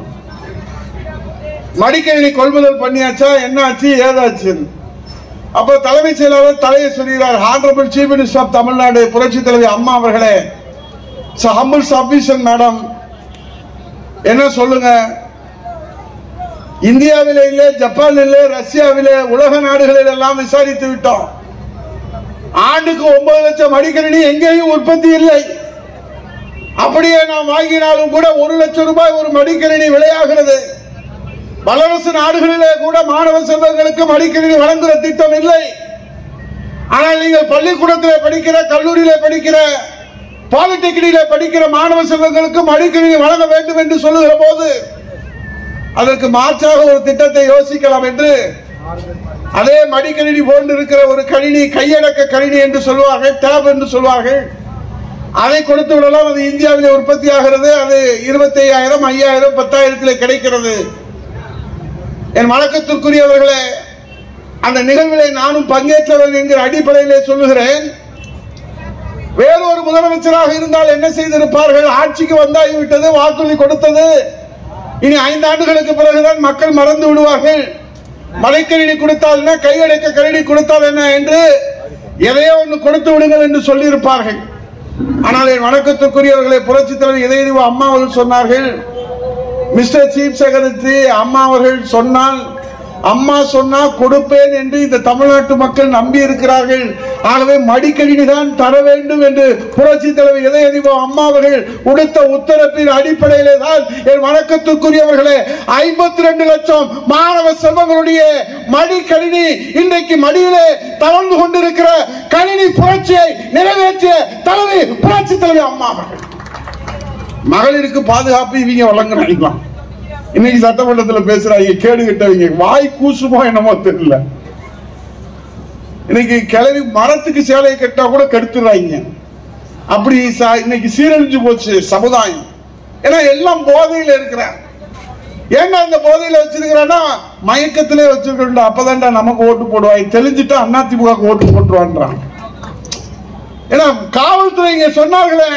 [SPEAKER 1] மடிக்கணினி கொள்முதல் பண்ணியாச்சா, என்ன ஆச்சு, ஏதாச்சு? அப்ப தலைமைச் செயலாளர் தலையை சொல்கிறார், honourable chief minister of Tamil Nadu புரட்சி தலைவர் அம்மா அவர்களே, ஹம்பிள் சப்மிஷன் மேடம், என்ன சொல்லுங்க, இந்தியாவிலே இல்லை, ஜப்பானிலே, ரஷ்யாவிலே, உலக நாடுகளில் எல்லாம் விசாரித்து விட்டோம். ஆண்டுக்கு 9 லட்சம் மடிக்கணினி எங்கேயும் உற்பத்தி இல்லை. அப்படியே நாம் வாங்கினாலும் கூட 1 லட்சம் ரூபாய் ஒரு மடிக்கணினி விலையாகிறது. வல்லரசு நாடுகளிலே கூட மாணவ செல்வங்களுக்கு மடிக்கணினி வழங்குகிற திட்டம் இல்லை. ஆனால் நீங்கள் பள்ளிக்கூடத்தில் படிக்கிற, கல்லூரியிலே படிக்கிற, பாலிடெக்னிக்கிலே படிக்கிற மாணவ செல்வங்களுக்கு மடிக்கணினி வழங்க வேண்டும் என்று சொல்லுகிற போது அதற்கு மாற்றாக ஒரு திட்டத்தை யோசிக்கலாம் என்று, அதே மடிக்கணினி போன்று இருக்கிற ஒரு கணினி, கையடக்க கணினி என்று சொல்வார்கள், டேப் என்று சொல்வார்கள், அதை கொடுத்து விடலாம். அது இந்தியாவிலே உற்பத்தி ஆகிறது. அது 25,000, 5,000, 10,000 கிடைக்கிறது. என் வணக்கத்திற்குரியவர்களே, அந்த நிகழ்விலே நானும் பங்கேற்றவன் என்கிற அடிப்படையிலே சொல்லுகிறேன். வேறொரு முதலமைச்சராக இருந்தால் என்ன செய்திருப்பார்கள்? ஆட்சிக்கு வந்தாகிவிட்டது, வாக்குறுதி கொடுத்தது, இனி 5 ஆண்டுகளுக்கு பிறகுதான் மக்கள் மறந்து விடுவார்கள். மடிக்கணினி கொடுத்தால் என்ன, கையடக்க கணினி கொடுத்தால் என்ன என்று எதையோ ஒன்று கொடுத்து விடுங்கள் என்று சொல்லியிருப்பார்கள். ஆனால் என் வணக்கத்திற்குரியவர்களை, புரட்சி தலைவர் இதயதீபம் அம்மா அவர்கள் சொன்னார்கள், மிஸ்டர் சீஃப் செக்ரட்டரி, அம்மா அவர்கள் சொன்னால், அம்மா சொன்னா கொடுப்பேன் என்று இந்த தமிழ்நாட்டு மக்கள் நம்பி இருக்கிறார்கள். ஆகவே மடிக்கணினி தான் தர வேண்டும் என்று புரட்சி தலைவர் இதயதீபம் அம்மா அவர்கள் கொடுத்த உத்தரவின் அடிப்படையிலே தான் என் வணக்கத்திற்குரியவர்களே 52 லட்சம் மாணவ செல்வங்களுடைய மடிக்கணினி இன்றைக்கு மடியிலே தவழ்ந்து கொண்டிருக்கிற கணினி புரட்சியை நிறைவேற்றிய தலைவி புரட்சி தலைவர் அம்மா அவர்கள். மகளிருக்கு பாதுகாப்பு இவங்க வழங்குறாங்க. இன்னைக்கு சட்டமன்றத்தில் பேசுறாங்க, கேடு கட்டவங்க, வாய் கூசுமோ என்னமோ தெரியல. இன்னைக்கு கிளவி மரத்துக்கு சேலையை கட்டா கூட கெடுத்துறாங்க. அப்படி இன்னைக்கு சீரழிஞ்சு போச்சு சமுதாயம். ஏன்னா எல்லாம் போதையில இருக்கிறார். ஏன்னா இந்த போதையில வச்சிருக்கிறான்னா மயக்கத்திலே வச்சிருக்கா, அப்பதான்டா நமக்கு ஓட்டு போடுவாங்க, தெளிஞ்சுட்டா அதிமுக ஓட்டு போட்டுருவான்றான். ஏன்னா காவல்துறை இங்க சொன்னார்களே,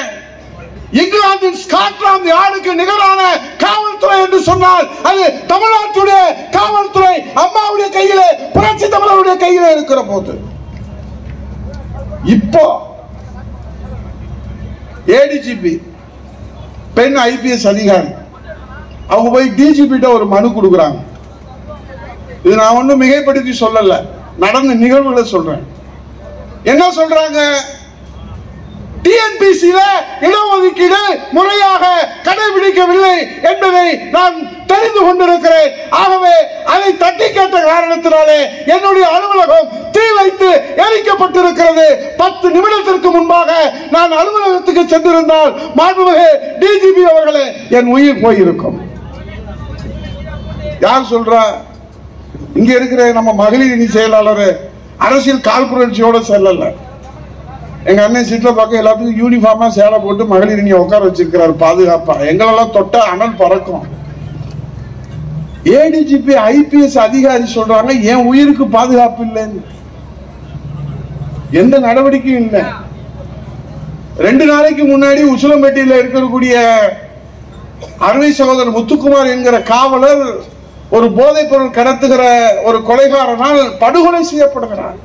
[SPEAKER 1] இங்கிலாந்தின் ஸ்காட்லாந்து யாருக்கு நிகரான காவல்துறை என்று சொன்னால் அது தமிழ்நாட்டுடைய காவல்துறை அம்மாவுடைய கையிலே, புரட்சி தமிழருடைய கையிலே இருக்கிற போது, இப்போ ஏடிஜிபி பெண் IPS அதிகாரி அவங்க போய் டிஜிபி ஒரு மனு கொடுக்குறாங்க. இது நான் ஒன்னும் மிகைப்படுத்தி சொல்லல, நடந்த நிகழ்வுகளை சொல்றேன். என்ன சொல்றாங்க? டிஎன்பிசியில இடஒதுக்கீடு முறையாக கடைபிடிக்கவில்லை என்பதை நான் தெரிந்து கொண்டிருக்கிறேன். ஆகவே அதை தட்டி கேட்ட காரணத்தினாலே என்னுடைய அலுவலகம் தீ வைத்து எரிக்கப்பட்டிருக்கிறது. 10 நிமிடத்திற்கு முன்பாக நான் அலுவலகத்துக்கு சென்றிருந்தால் மாண்புமிகு டிஜிபி அவர்களே என் உயிர் போயிருக்கும். யார் சொல்றா? இங்க இருக்கிற நம்ம மகளிர் அணி செயலாளர் அரசியல் காழ்ப்புணர்ச்சியோட செல்லல. எங்க அண்ணன் சீட்ல பார்க்க எல்லாத்துக்கும் யூனிஃபார்மா சேலை போட்டு மகளிர் அணியை உட்கார வச்சிருக்கிறார் பாதுகாப்பா. எங்களெல்லாம் தொட்ட அனல் பறக்கும். ஏடிஜிபி IPS அதிகாரி சொல்றாங்க என் உயிருக்கு பாதுகாப்பு இல்லைன்னு. எந்த நடவடிக்கையும் இல்லை. 2 நாளைக்கு முன்னாடி உசிலம்பட்டியில் இருக்கக்கூடிய அருமை சகோதரர் முத்துக்குமார் என்கிற காவலர் ஒரு போதைப் பொருள் கடத்துகிற ஒரு கொலைகாரனால் படுகொலை செய்யப்படுகிறார்.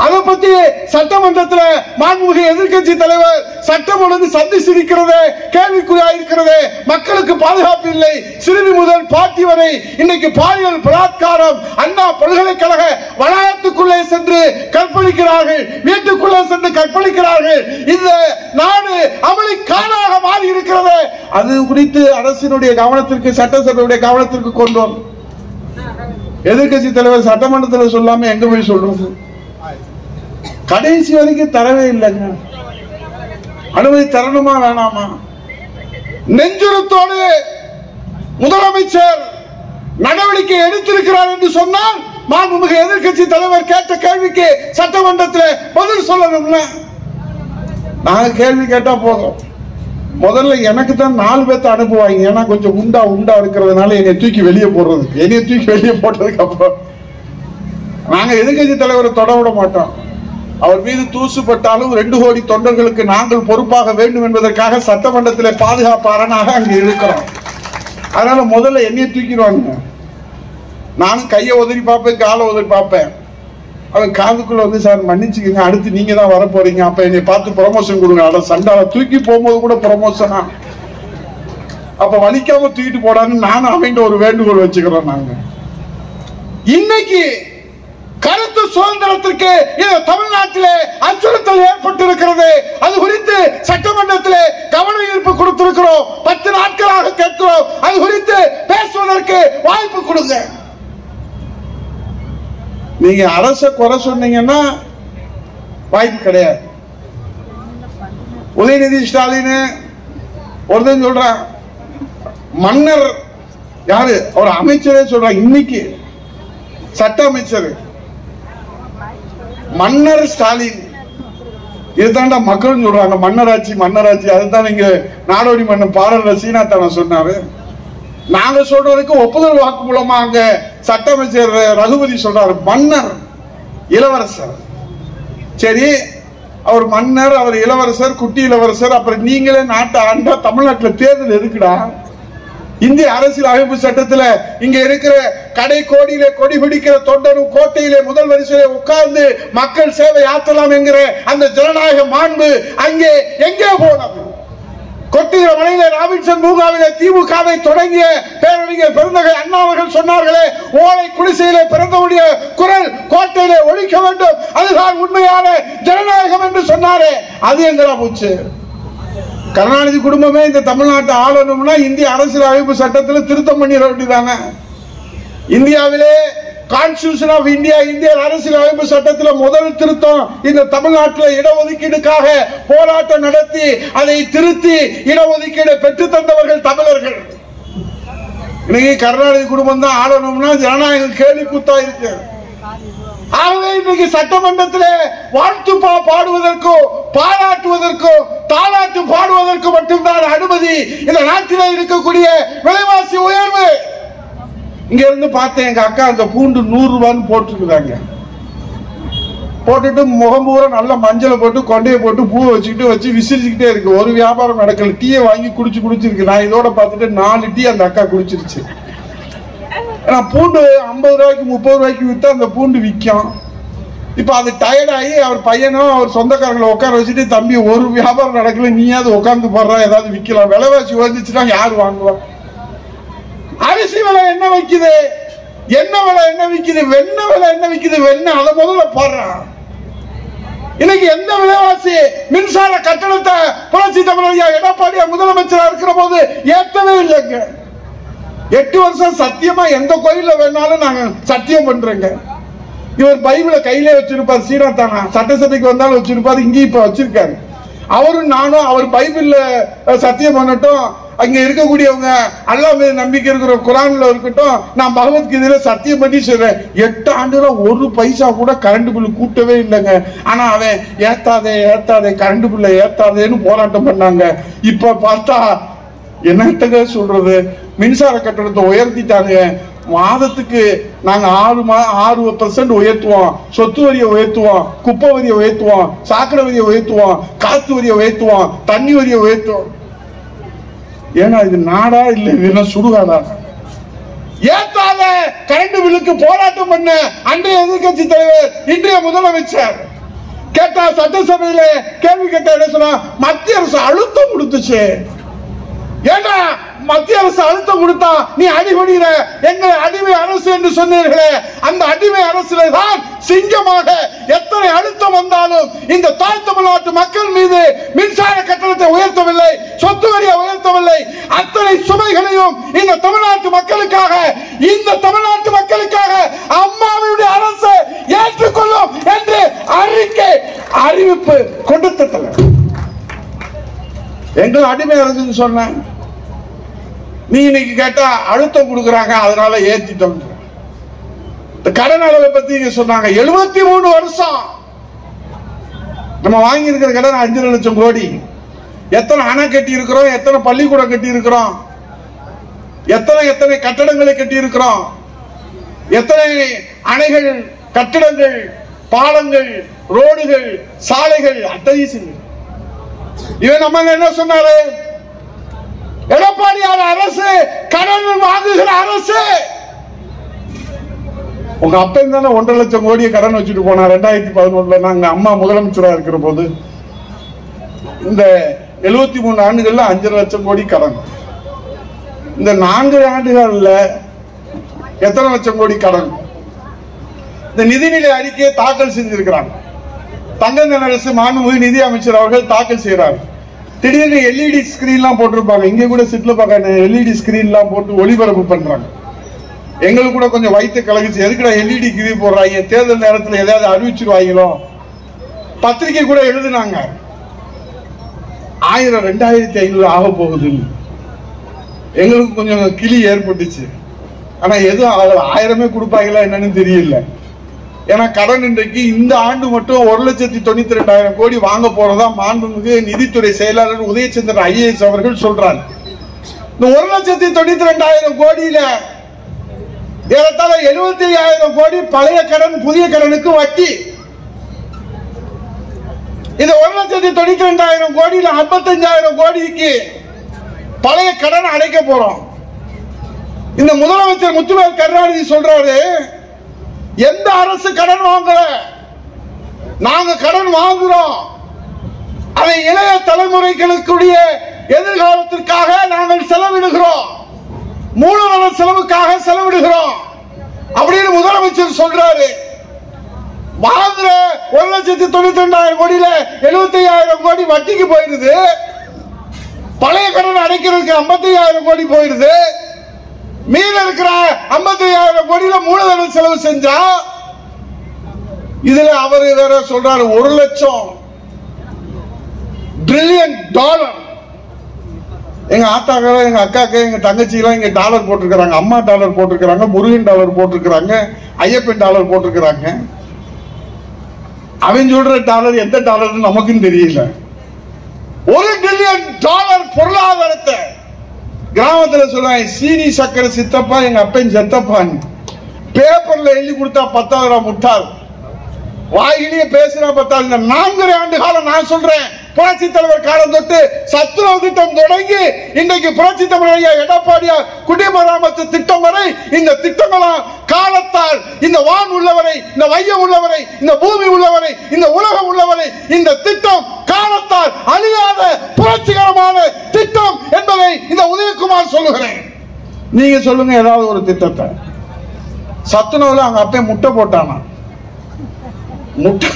[SPEAKER 1] அதை பத்தி சட்டமன்றத்தில் மாண்புமிகு எதிர்க்கட்சி தலைவர் சட்டம் ஒழுங்கு சந்திச்சிருக்கிறது, கேள்விக்குறியாயிருக்கிறது. மக்களுக்கு பாதுகாப்பு இல்லை. சிறுமி முதல் பாட்டி வரை இன்னைக்கு பாலியல் பலாத்காரம். அண்ணா பல்கலைக்கழக வளாகத்துக்குள்ளே சென்று கற்பழிக்கிறார்கள், வீட்டுக்குள்ளே சென்று கற்பழிக்கிறார்கள். இந்த நாடு அமளி காடாக மாறி இருக்கிறது. அது குறித்து அரசினுடைய கவனத்திற்கு, சட்டசபையுடைய கவனத்திற்கு கொண்டு வரும். எதிர்கட்சி தலைவர் சட்டமன்றத்தில் சொல்லாம எங்க போய் சொல்றது? கடைசி வரைக்கும் தரவே இல்லைங்க. அனுமதி தரணுமா வேணாமா? நெஞ்சுரத்தோடு முதலமைச்சர் நடவடிக்கை எடுத்திருக்கிறார் என்று சொன்னால் மாண்புமிகு எதிர்கட்சி தலைவர் கேட்ட கேள்விக்கு சட்டமன்றத்தில் பதில் சொல்லணும்ல. நாங்க கேள்வி கேட்டா போதும், முதல்ல எனக்கு தான் 4 பேர்த்த அனுப்புவாங்க. ஏன்னா கொஞ்சம் உண்டா இருக்கிறதுனால என்னை தூக்கி வெளியே போடுறதுக்கு. என்னைய தூக்கி வெளியே போட்டதுக்கு அப்புறம் நாங்க எதிர்கட்சி தலைவரை தொட விட மாட்டோம். அவர் மீது தூசுப்பட்டாலும் 2 கோடி தொண்டர்களுக்கு நாங்கள் பொறுப்பாக வேண்டும் என்பதற்காக சட்டமன்றத்தில் பாதுகாப்பு அரணாக அங்க இருக்கிறோம். அதனால முதல்ல என்னைய தூக்கிடுவாங்க. நானும் கையை உதறி பார்ப்பேன், காலை உதறி பார்ப்பேன். அவன் காதுக்குள்ள வந்து சார் மன்னிச்சுக்கங்க, அடுத்து நீங்க தான் வர போறீங்க, அப்ப என்னை பார்த்து ப்ரமோஷன் கொடுங்க. அட சண்டால தூக்கி போகும்போது கூட ப்ரமோஷனா? அப்ப வலிக்காம தூக்கிட்டு போடான்னு நானும் அவன் ஒரு வேண்டுகோள் வச்சுக்கிறோம். நாங்க இன்னைக்கு கருத்து சுதந்திரத்திற்கு தமிழ்நாட்டிலே அச்சுறுத்தல் ஏற்பட்டிருக்கிறது. அது குறித்து சட்டமன்றத்திலே கவன ஈர்ப்பு கொடுத்திருக்கிறோம். 10 நாட்களாக கேட்கிறோம். அது குறித்து பேசுவதற்கு வாய்ப்பு கொடுங்க. நீங்க அரச குறை சொன்னீங்கன்னா வாய்ப்பு கிடையாது. உதயநிதி ஸ்டாலின் ஒருத்தன் சொல்றான், மன்னர் யாரு அவர் அமைச்சரே சொல்றாங்க. இன்னைக்கு சட்ட அமைச்சர் மன்னர் ஸ்டாலின். இதுதான்டா மக்கள் சொல்றாங்க, மன்னராட்சி மன்னராட்சி. அதுதான் இங்க நாடோடி மன்னன் பாடல் சீனாத்தான சொன்னாரு. நாங்க சொல்றதுக்கு ஒப்புதல் வாக்கு மூலமா அங்க சட்ட அமைச்சர் ரகுபதி சொல்றாரு மன்னர் இளவரசர். சரி, அவர் மன்னர், அவர் இளவரசர், குட்டி இளவரசர். அப்புறம் நீங்களே நாட்டை ஆண்டா தமிழ்நாட்டில் தேர்தல் எதுக்குடா? இந்திய அரசியல் அமைப்பு சட்டத்துல இங்க இருக்கிற கடை கோடியில கொடி பிடிக்கிற தொண்டரும் கோட்டையிலே முதல் வரிசையில உட்கார்ந்து மக்கள் சேவை ஆற்றலாம் என்கிற அந்த ஜனநாயக மாண்பு அங்கே எங்கே போனது? கொட்டுகிற மலையில ராபின்சன் பூங்காவிலே திமுகவை தொடங்கிய பேரறிஞர் பெருந்தகை அண்ணா அவர்கள் சொன்னார்களே, ஓலை குடிசையிலே பிறந்தவுடைய குரல் கோட்டையிலே ஒழிக்க வேண்டும், அதுதான் உண்மையான ஜனநாயகம் என்று சொன்னாரே, அது எங்கடா போச்சு? கருணாநிதி குடும்பமே இந்த தமிழ்நாட்டை ஆளணும்னா இந்திய அரசியல் அமைப்பு சட்டத்தில் திருத்தம் பண்ணிட வேண்டியதானே? இந்தியாவிலே கான்ஸ்டிடியூஷன் ஆஃப் இந்தியா, இந்திய அரசியல் அமைப்பு சட்டத்தில் முதல் திருத்தம் இந்த தமிழ்நாட்டில் இடஒதுக்கீடுக்காக போராட்டம் நடத்தி அதை திருத்தி இடஒதுக்கீடு பெற்று தந்தவர்கள் தமிழர்கள். இன்னைக்கு கருணாநிதி குடும்பம் தான் ஆளணும்னா ஜனநாயகம் கேள்வி கூத்தா இருக்கு. ஆகவே இன்னைக்கு சட்டமன்றத்திலே வாழ்த்து பாடுவதற்கோ பாராட்டுவதற்கோ தாலாட்டு பாடுவதற்கு மட்டும்தான் அனுமதி. இந்த நாட்டிலே இருக்கக்கூடிய விலைவாசி உயர்வு. இங்க இருந்து பார்த்தேன், எங்க அக்கா அந்த பூண்டு 100 ரூபான்னு போட்டுருக்குறாங்க. போட்டுட்டு முகம்பூரா நல்ல மஞ்சளை போட்டு கொண்டையை போட்டு பூ வச்சுக்கிட்டு வச்சு விசிறிச்சுக்கிட்டே இருக்கு. ஒரு வியாபாரம் நடக்கல. டீயை வாங்கி குடிச்சிருக்கு. நான் இதோட பார்த்துட்டு 4 டீ அந்த அக்கா குடிச்சிருச்சு. பூண்டு 50 ரூபாய்க்கு 30 ரூபாய்க்கு வித்தா அந்த பூண்டு விற்கும். இப்ப அது டயர்ட் ஆகி அவர் பையனும் அவர் சொந்தக்காரங்களை உட்கார வச்சுட்டு, தம்பி ஒரு வியாபாரம் நடக்கல, நீயாவது உட்கார்ந்து போடுறா, ஏதாவது விற்கலாம், விலைவாசி வந்துச்சுன்னா யாரு வாங்குவா? அரிசி விலை என்ன வைக்குது, எண்ணெய் விலை என்ன விற்குது, வெண்ணெய் விலை என்ன விற்குது, வெண்ணெய் அதை முதல்ல போடுறான். இன்னைக்கு எந்த விலைவாசி மின்சார கட்டணத்தை புரட்சி தமிழர் எடப்பாடி முதலமைச்சராக இருக்கிற போது ஏற்றவே இல்லைங்க. 8 வருஷம் சத்தியமா எந்த கோயில வேணாலும் நாங்க சத்தியம் பண்றேங்க. இவர் பைபிளை கையிலே வச்சிருப்பார், சீனாத்தானா சட்டசபைக்கு வந்தாலும் வச்சிருப்பாரு, இங்கேயும் இப்ப வச்சிருக்காரு. அவரும் நானும் அவர் பைபிள்ல சத்தியம் பண்ணட்டும், அங்க இருக்கக்கூடியவங்க அல்லாஹ் மீது நம்பிக்கை இருக்கிற குரான்ல இருக்கட்டும், நான் பகவத்கீதையில சத்தியம் பண்ணி சொல்றேன், 8 ஆண்டுல 1 பைசா கூட கரண்ட் பில் கூட்டவே இல்லைங்க. ஆனா அவன் ஏத்தாதே கரண்ட் பில்ல ஏத்தாதேன்னு போராட்டம் பண்ணாங்க. இப்ப பார்த்தா என்னத்தங்க சொல்றது, மின்சார கட்டணத்தை உயர்த்திட்டாங்க. மாதத்துக்கு நாங்க 6% உயர்த்துவோம், சொத்து வரியை உயர்த்துவோம், குப்பை வரியை உயர்த்துவோம், சாக்கடை வரியை உயர்த்துவோம், காத்து வரியை உயர்த்துவோம், தண்ணி வரியை உயர்த்துவோம். ஏன்னா இது நாடா இல்ல இது சுடுகாடா? ஏத்தாத கரண்ட் பில்லுக்கு போராட்டம் பண்ண அன்றைய எதிர்கட்சி தலைவர் இன்றைய முதலமைச்சர் கேட்டா, சட்டசபையில கேள்வி கேட்ட என்ன சொன்னா, மத்திய அரசு அழுத்தம் கொடுத்துச்சு. ஏன்னா மத்திய அரசு அழுத்தம் கொடுத்தா நீ அடிபடுகிற, எங்களை அடிமை அரசு என்று சொன்னீர்களே, அந்த அடிமை அரசுல தான் சிங்கமாக எத்தனை அழுத்தம் வந்தாலும் இந்த தாய் தமிழ்நாட்டு மக்கள் மீது மின்சார கட்டணத்தை உயர்த்தவில்லை, சொத்து வரியை உயர்த்தவில்லை. அத்தனை சுமைகளையும் இந்த தமிழ்நாட்டு மக்களுக்காக அறிவிப்பு கொடுத்தல எங்களை அடிமை அரசுன்னு சொன்ன நீ இன்னைக்கு கேட்டா அழுத்தம் கொடுக்குறாங்க, அதனால ஏத்திட்டோம். இந்த கடன் அளவை பத்தி சொன்னாங்க. 73 வருஷம் நம்ம வாங்கி இருக்கிற கடன் 5 லட்சம் கோடி. எத்தனை அணை கட்டி இருக்கிறோம், எத்தனை பள்ளிக்கூடம் கட்டி இருக்கிறோம், எத்தனை கட்டடங்களை கட்டி இருக்கிறோம், எத்தனை அணைகள், கட்டிடங்கள், பாலங்கள், ரோடுகள், சாலைகள், அத்தனை. இவன் நம்ம என்ன சொன்னாரு? எடப்பாடியார் அரசு கடன் வாங்குகிற அரசு. உங்க அப்பன் தானே 1.5 லட்சம் கோடியை கடன் வச்சுட்டு போனா 2011. நாங்க அம்மா முதலமைச்சரா இருக்கிற போது இந்த 73 ஆண்டுகள்ல 5 லட்சம் கோடி கடன். இந்த 4 ஆண்டுகள்ல எத்தனை லட்சம் கோடி கடன்? இந்த நிதிநிலை அறிக்கையை தாக்கல் செஞ்சிருக்கிறாங்க. தங்கம் அரசு மாண்புமிகு நிதி அமைச்சர் அவர்கள் தாக்கல் செய்யறாங்க. திடீர்னு எல்இடி ஸ்கிரீன்லாம் போட்டிருப்பாங்க. இங்க கூட சிட்ல பார்க்க எல்இடி ஸ்கிரீன்லாம் போட்டு ஒளிபரப்பு பண்றாங்க. எங்களுக்கு கூட கொஞ்சம் வயிற்று கலகிச்சு. எதுக்குடா எல்இடி கிரி போடுறாங்க? தேர்தல் நேரத்தில் ஏதாவது அறிவிச்சிருவாங்களோ? பத்திரிகை கூட எழுதுனாங்க 1000 2500 ஆக போகுதுன்னு. எங்களுக்கு கொஞ்சம் கிளி ஏற்பட்டுச்சு. ஆனா எதுவும் 1000 கொடுப்பாங்களா என்னன்னு தெரியல. ஏன்னா கடன் இன்றைக்கு இந்த ஆண்டு மட்டும் 1,92,000 கோடி வாங்க போறதா மாண்புமிகு நிதித்துறை செயலாளர் உதயச்சந்திரன் ஐஏஎஸ் அவர்கள் சொல்றாங்க. இந்த 1,92,000 கோடியில ஏறத்தாழ 75,000 கோடி பழைய கடன், புதிய கடனுக்கு வட்டி. இந்த 1,92,000 கோடியில 55,000 கோடிக்கு பழைய கடன் அடைக்க போறோம். இந்த முதலமைச்சர் முத்துவேல் கருணாநிதி சொல்றாரு, எந்த அரசு கடன் வாங்கல, நாங்க கடன் வாங்குறோம். அதை இளைய தலைமுறைகளுக்குரிய எதிர்காலத்திற்காக நாங்கள் செலவிடுகிறோம், மூலதன செலவுக்காக செலவிடுகிறோம் அப்படின்னு முதலமைச்சர் சொல்றாரு. வாங்குற 1,92,000 கோடியில 75,000 கோடி வட்டிக்கு போயிடுது. பழைய கடன் அடைக்கிறதுக்கு 55,000 கோடி போயிடுது. மீத இருக்கிற 55,000 கோடியில மூலதன செலவு செஞ்சா இதுல அவரு வேற சொல்றாரு 1 லட்சம் பில்லியன் டாலர். எங்க ஆத்தாக்க, எங்க அக்காக்க, எங்க தங்கச்சி எல்லாம் இங்க டாலர் போட்டிருக்கிறாங்க. அம்மா டாலர் போட்டிருக்கிறாங்க, முருகன் டாலர் போட்டிருக்கிறாங்க, ஐயப்பன் டாலர் போட்டிருக்கிறாங்க. அவன் சொல்ற டாலர் எந்த டாலர் நமக்கும் தெரியல. 1 பில்லியன் டாலர் பொருளாதாரத்தை கிராமத்துல சொல்லுவாங்க, சீனி சக்கரை சித்தப்பா எங்க அப்பன் செத்தப்பான். பேப்பர்ல எழுதி கொடுத்தா 10,000 முட்டாள், வாயிலேயே பேசுறா 10,000. இந்த 4 ஆண்டு காலம் நான் சொல்றேன், புரட்சி தலைவர் காலம் தொட்டு சத்துணவு திட்டம் தொடங்கி இன்றைக்கு புரட்சி தலைவர் எடப்பாடியார் குடிமராமத்து திட்டம் வரை இந்த திட்டங்களால் காலத்தால் இந்த வான் உள்ளவரை, இந்த வையம் உள்ளவரை, இந்த பூமி உள்ளவரை, இந்த உலகம் உள்ளவரை இந்த திட்டம் காலத்தால் அழியாத புரட்சிகரமான திட்டம் என்பதை இந்த உதயகுமார் சொல்லுகிறேன். நீங்க சொல்லுங்க ஏதாவது ஒரு திட்டத்தை. சத்துணவுல அவங்க அப்பே முட்டை போட்டானா? முட்டை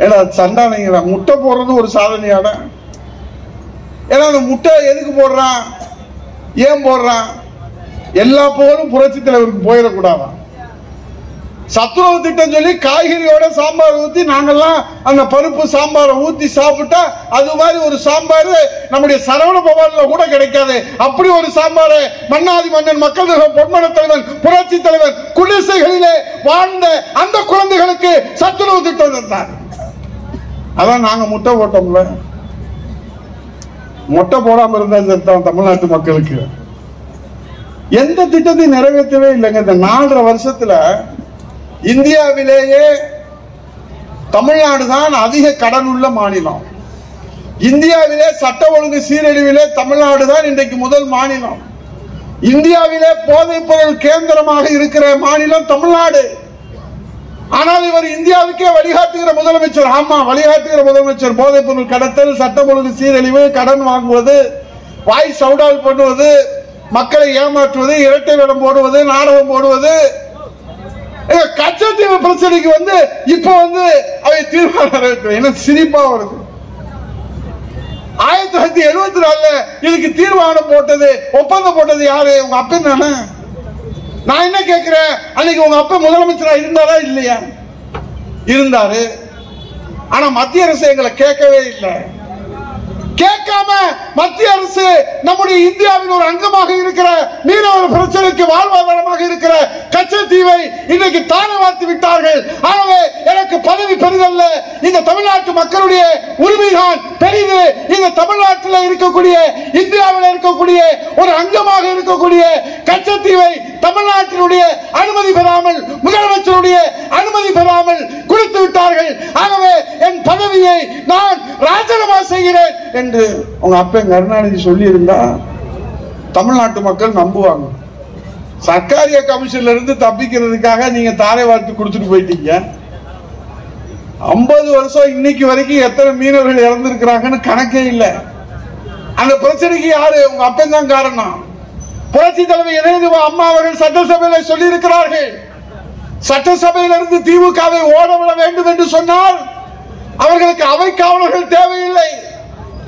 [SPEAKER 1] ஏன்னா சண்டானீங்களா? முட்டை போடுறது ஒரு சாதனையாட. ஏன்னா அந்த முட்டை எதுக்கு போடுறான், ஏன் போடுறான்? எல்லா புகழும் புரட்சி தலைவருக்கு போயிடக்கூடாதான். சத்துணவு திட்டம் சொல்லி காய்கறியோட சாம்பார் ஊத்தி நாங்கெல்லாம் அந்த பருப்பு சாம்பாரை ஊத்தி சாப்பிட்டா அது மாதிரி ஒரு சாம்பார் நம்முடைய சரவண பவன்ல கூட கிடைக்காது. அப்படி ஒரு சாம்பார் மன்னாதி மன்னன், மக்கள் பொன்மன தலைவன், புரட்சி தலைவர் குடிசைகளிலே வாழ்ந்த அந்த குழந்தைகளுக்கு சத்துணவு திட்டம் தந்தார். அதான் நாங்க முட்டை போட்டோம்ல. முட்டை போடாம இருந்தா தமிழ்நாட்டு மக்களுக்கு எந்த திட்டத்தையும் நிறைவேற்றவே இல்லைங்க. இந்த 4.5 வருஷத்துல இந்தியாவிலேயே தமிழ்நாடு தான் அதிக கடன் உள்ள மாநிலம். இந்தியாவிலே சட்ட ஒழுங்கு சீரழிவிலே தமிழ்நாடு தான் இன்றைக்கு முதல் மாநிலம். இந்தியாவிலே போதைப் பொருள் கேந்திரமாக இருக்கிற மாநிலம் தமிழ்நாடு. ஆனால் இவர் இந்தியாவுக்கே வழிகாட்டுகிற முதலமைச்சர். ஆமா, வழிகாட்டுகிற முதலமைச்சர். போதைப் பொருள் கடத்தல், சட்டம் ஒழுங்கு சீரழிவு, கடன் வாங்குவது, வாய் சவுடால் பண்ணுவது, மக்களை ஏமாற்றுவது, இரட்டை வேடம் போடுவது, நாடகம் போடுவது. கச்சத்தீவு பிரச்சனைக்கு இப்ப அவை தீர்மானம் என்ன சிரிப்பா வருது. 1974 இதுக்கு தீர்மானம் போட்டது, ஒப்பந்தம் போட்டது யாரு? உங்க அப்பன் தானே. நான் என்ன கேட்கிறேன், அன்னைக்கு உங்க அப்பா முதலமைச்சரா இருந்தாரா இல்லையா? இருந்தாரு. ஆனா மத்திய அரசு எங்களை கேட்கவே இல்லை. கேட்காம மத்திய அரசு நம்முடைய இந்தியாவின் ஒரு அங்கமாக இருக்கிற மீனவர் பிரச்சனைக்கு வாழ்வாதாரமாக இருக்கிற கச்சத்தீவை இன்றைக்கு தாரை வார்த்து விட்டார்கள். ஆகவே எனக்கு பதவி பெரிதல்ல, இந்த தமிழ்நாட்டு மக்களுடைய உரிமைதான் பெரிது. இந்த தமிழ்நாட்டில் இருக்கக்கூடிய இந்தியாவில் இருக்கக்கூடிய ஒரு அங்கமாக இருக்கக்கூடிய கச்சத்தீவை தமிழ்நாட்டினுடைய அனுமதி பெறாமல், முதலமைச்சருடைய அனுமதி பெறாமல் கொடுத்து விட்டார்கள். ஆகவே என் பதவியை நான் ராஜினாமா செய்கிறேன் என்று உங்க அப்பன் கருணாநிதி சொல்லி இருந்தா தமிழ்நாட்டு மக்கள் நம்புவாங்க. சர்க்காரிய கமிஷன்ல இருந்து தப்பிக்கிறதுக்காக நீங்க தாரை வார்த்து கொடுத்துட்டு போயிட்டீங்க. 50 வருஷம் இன்னைக்கு வரைக்கும் எத்தனை மீனவர்கள் இறந்திருக்கிறாங்கன்னு கணக்கே இல்லை. அந்த பிரச்சனைக்கு யாரு? உங்க அப்பன் தான் காரணம். புரட்சி தலைவி இதயதீப அம்மா அவர்கள் சட்டசபையில சொல்லி இருக்கிறார்கள், சட்டசபையிலிருந்து திமுகவை ஓடவிட வேண்டும் என்று சொன்னால் அவர்களுக்கு அவை காவலர்கள் தேவையில்லை.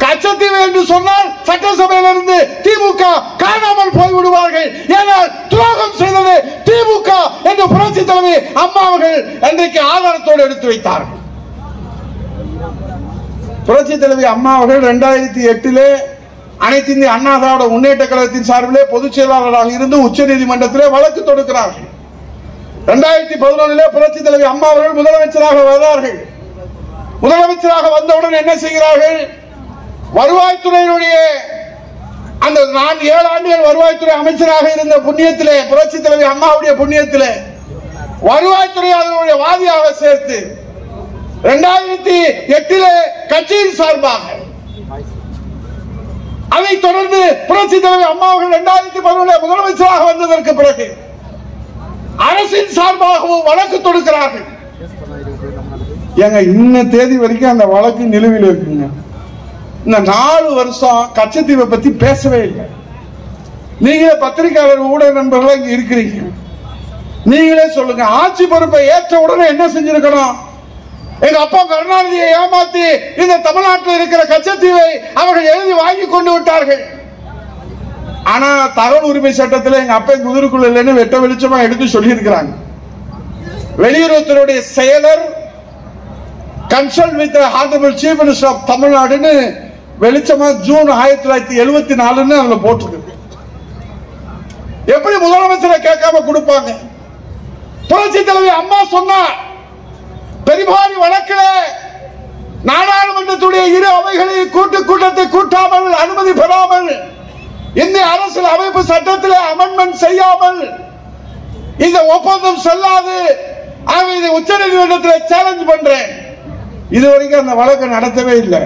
[SPEAKER 1] கச்சத்தீவு என்று சொன்னால் சட்டசபையிலிருந்து திமுக காணாமல் போய்விடுவார்கள். ஏனால் துரோகம் செய்தது திமுக என்று புரட்சி தலைவி அம்மா அவர்கள் இன்றைக்கு ஆதாரத்தோடு எடுத்து வைத்தார்கள். புரட்சி தலைவி அம்மா அவர்கள் 2008 அனைத்து இந்திய அண்ணா திராவிட முன்னேற்ற கழகத்தின் சார்பிலே பொதுச் செயலாளராக இருந்து உச்ச நீதிமன்றத்திலே வழக்கு தொடுக்கிறார்கள். 2011 புரட்சி தலைவி அம்மா அவர்கள் முதலமைச்சராக வந்தார்கள். முதலமைச்சராக வந்தவுடன் என்ன செய்கிறார்கள்? வருவாய்த்துறையினுடைய அந்த நான் 7 ஆண்டுகள் வருவாய்த்துறை அமைச்சராக இருந்த புண்ணியத்திலே, புரட்சி தலைவி அம்மாவுடைய புண்ணியத்திலே வருவாய்த்துறை அதனுடைய வாதியாக சேர்த்து 2008 கட்சியின் சார்பாக, அதைத் தொடர்ந்து புரட்சி தலைவி அம்மா அவர்கள் 2011 முதலமைச்சராக வந்ததற்கு பிறகு அரசின் சார்பாகவும் வழக்கு தொடுக்கிறார்கள். இன்ன தேதி வரைக்கும் அந்த வழக்கு நிலுவையில் இருக்குங்க. இந்த 4 வருஷம் கச்சத்தீவை பத்தி பேசவே இல்லை. நீங்களே பத்திரிகையாளர் ஊடக நண்பர்களா இங்க இருக்கிறீங்க, நீங்களே சொல்லுங்க. ஆட்சி பொறுப்பை ஏற்ற உடனே என்ன செஞ்சிருக்கணும்? எங்க அப்பா கருணாநிதியை ஏமாத்தி இந்த தமிழ்நாட்டில் இருக்கிற கச்சத்தீவை அவர்கள் எழுதி வாங்கி கொண்டு விட்டார்கள். ஆனா தகவல் உரிமை சட்டத்தில் எங்க அப்பா குதிரைக்குள்ள இல்லைன்னு வெட்ட வெளிச்சமா எடுத்து சொல்லி இருக்கிறாங்க. வெளியுறவுத்துறையுடைய செயலர் consult with honourable chief minister of தமிழ்நாடுன்னு வெளிச்சமா ஜூன் 1974 அதுல போட்டிருக்கு. எப்படி முதலமைச்சரை கேட்காம கொடுப்பாங்க? புரட்சி தலைவி அம்மா சொன்னா பெரும்பாரி வழக்கில் நாடாளுமன்றத்துடைய 2 அவைகளில் கூட்டத்தை கூட்டாமல், அனுமதி பெறாமல், இந்திய அரசியல் அமைப்பு சட்டத்தில் அமெண்ட்மெண்ட் செய்யாமல் இந்த ஒப்பந்தம் செல்லாது. இதை உச்ச நீதிமன்றத்தில் சேலஞ்ச் பண்றேன். இதுவரைக்கும் அந்த வழக்கு நடத்தவே இல்லை.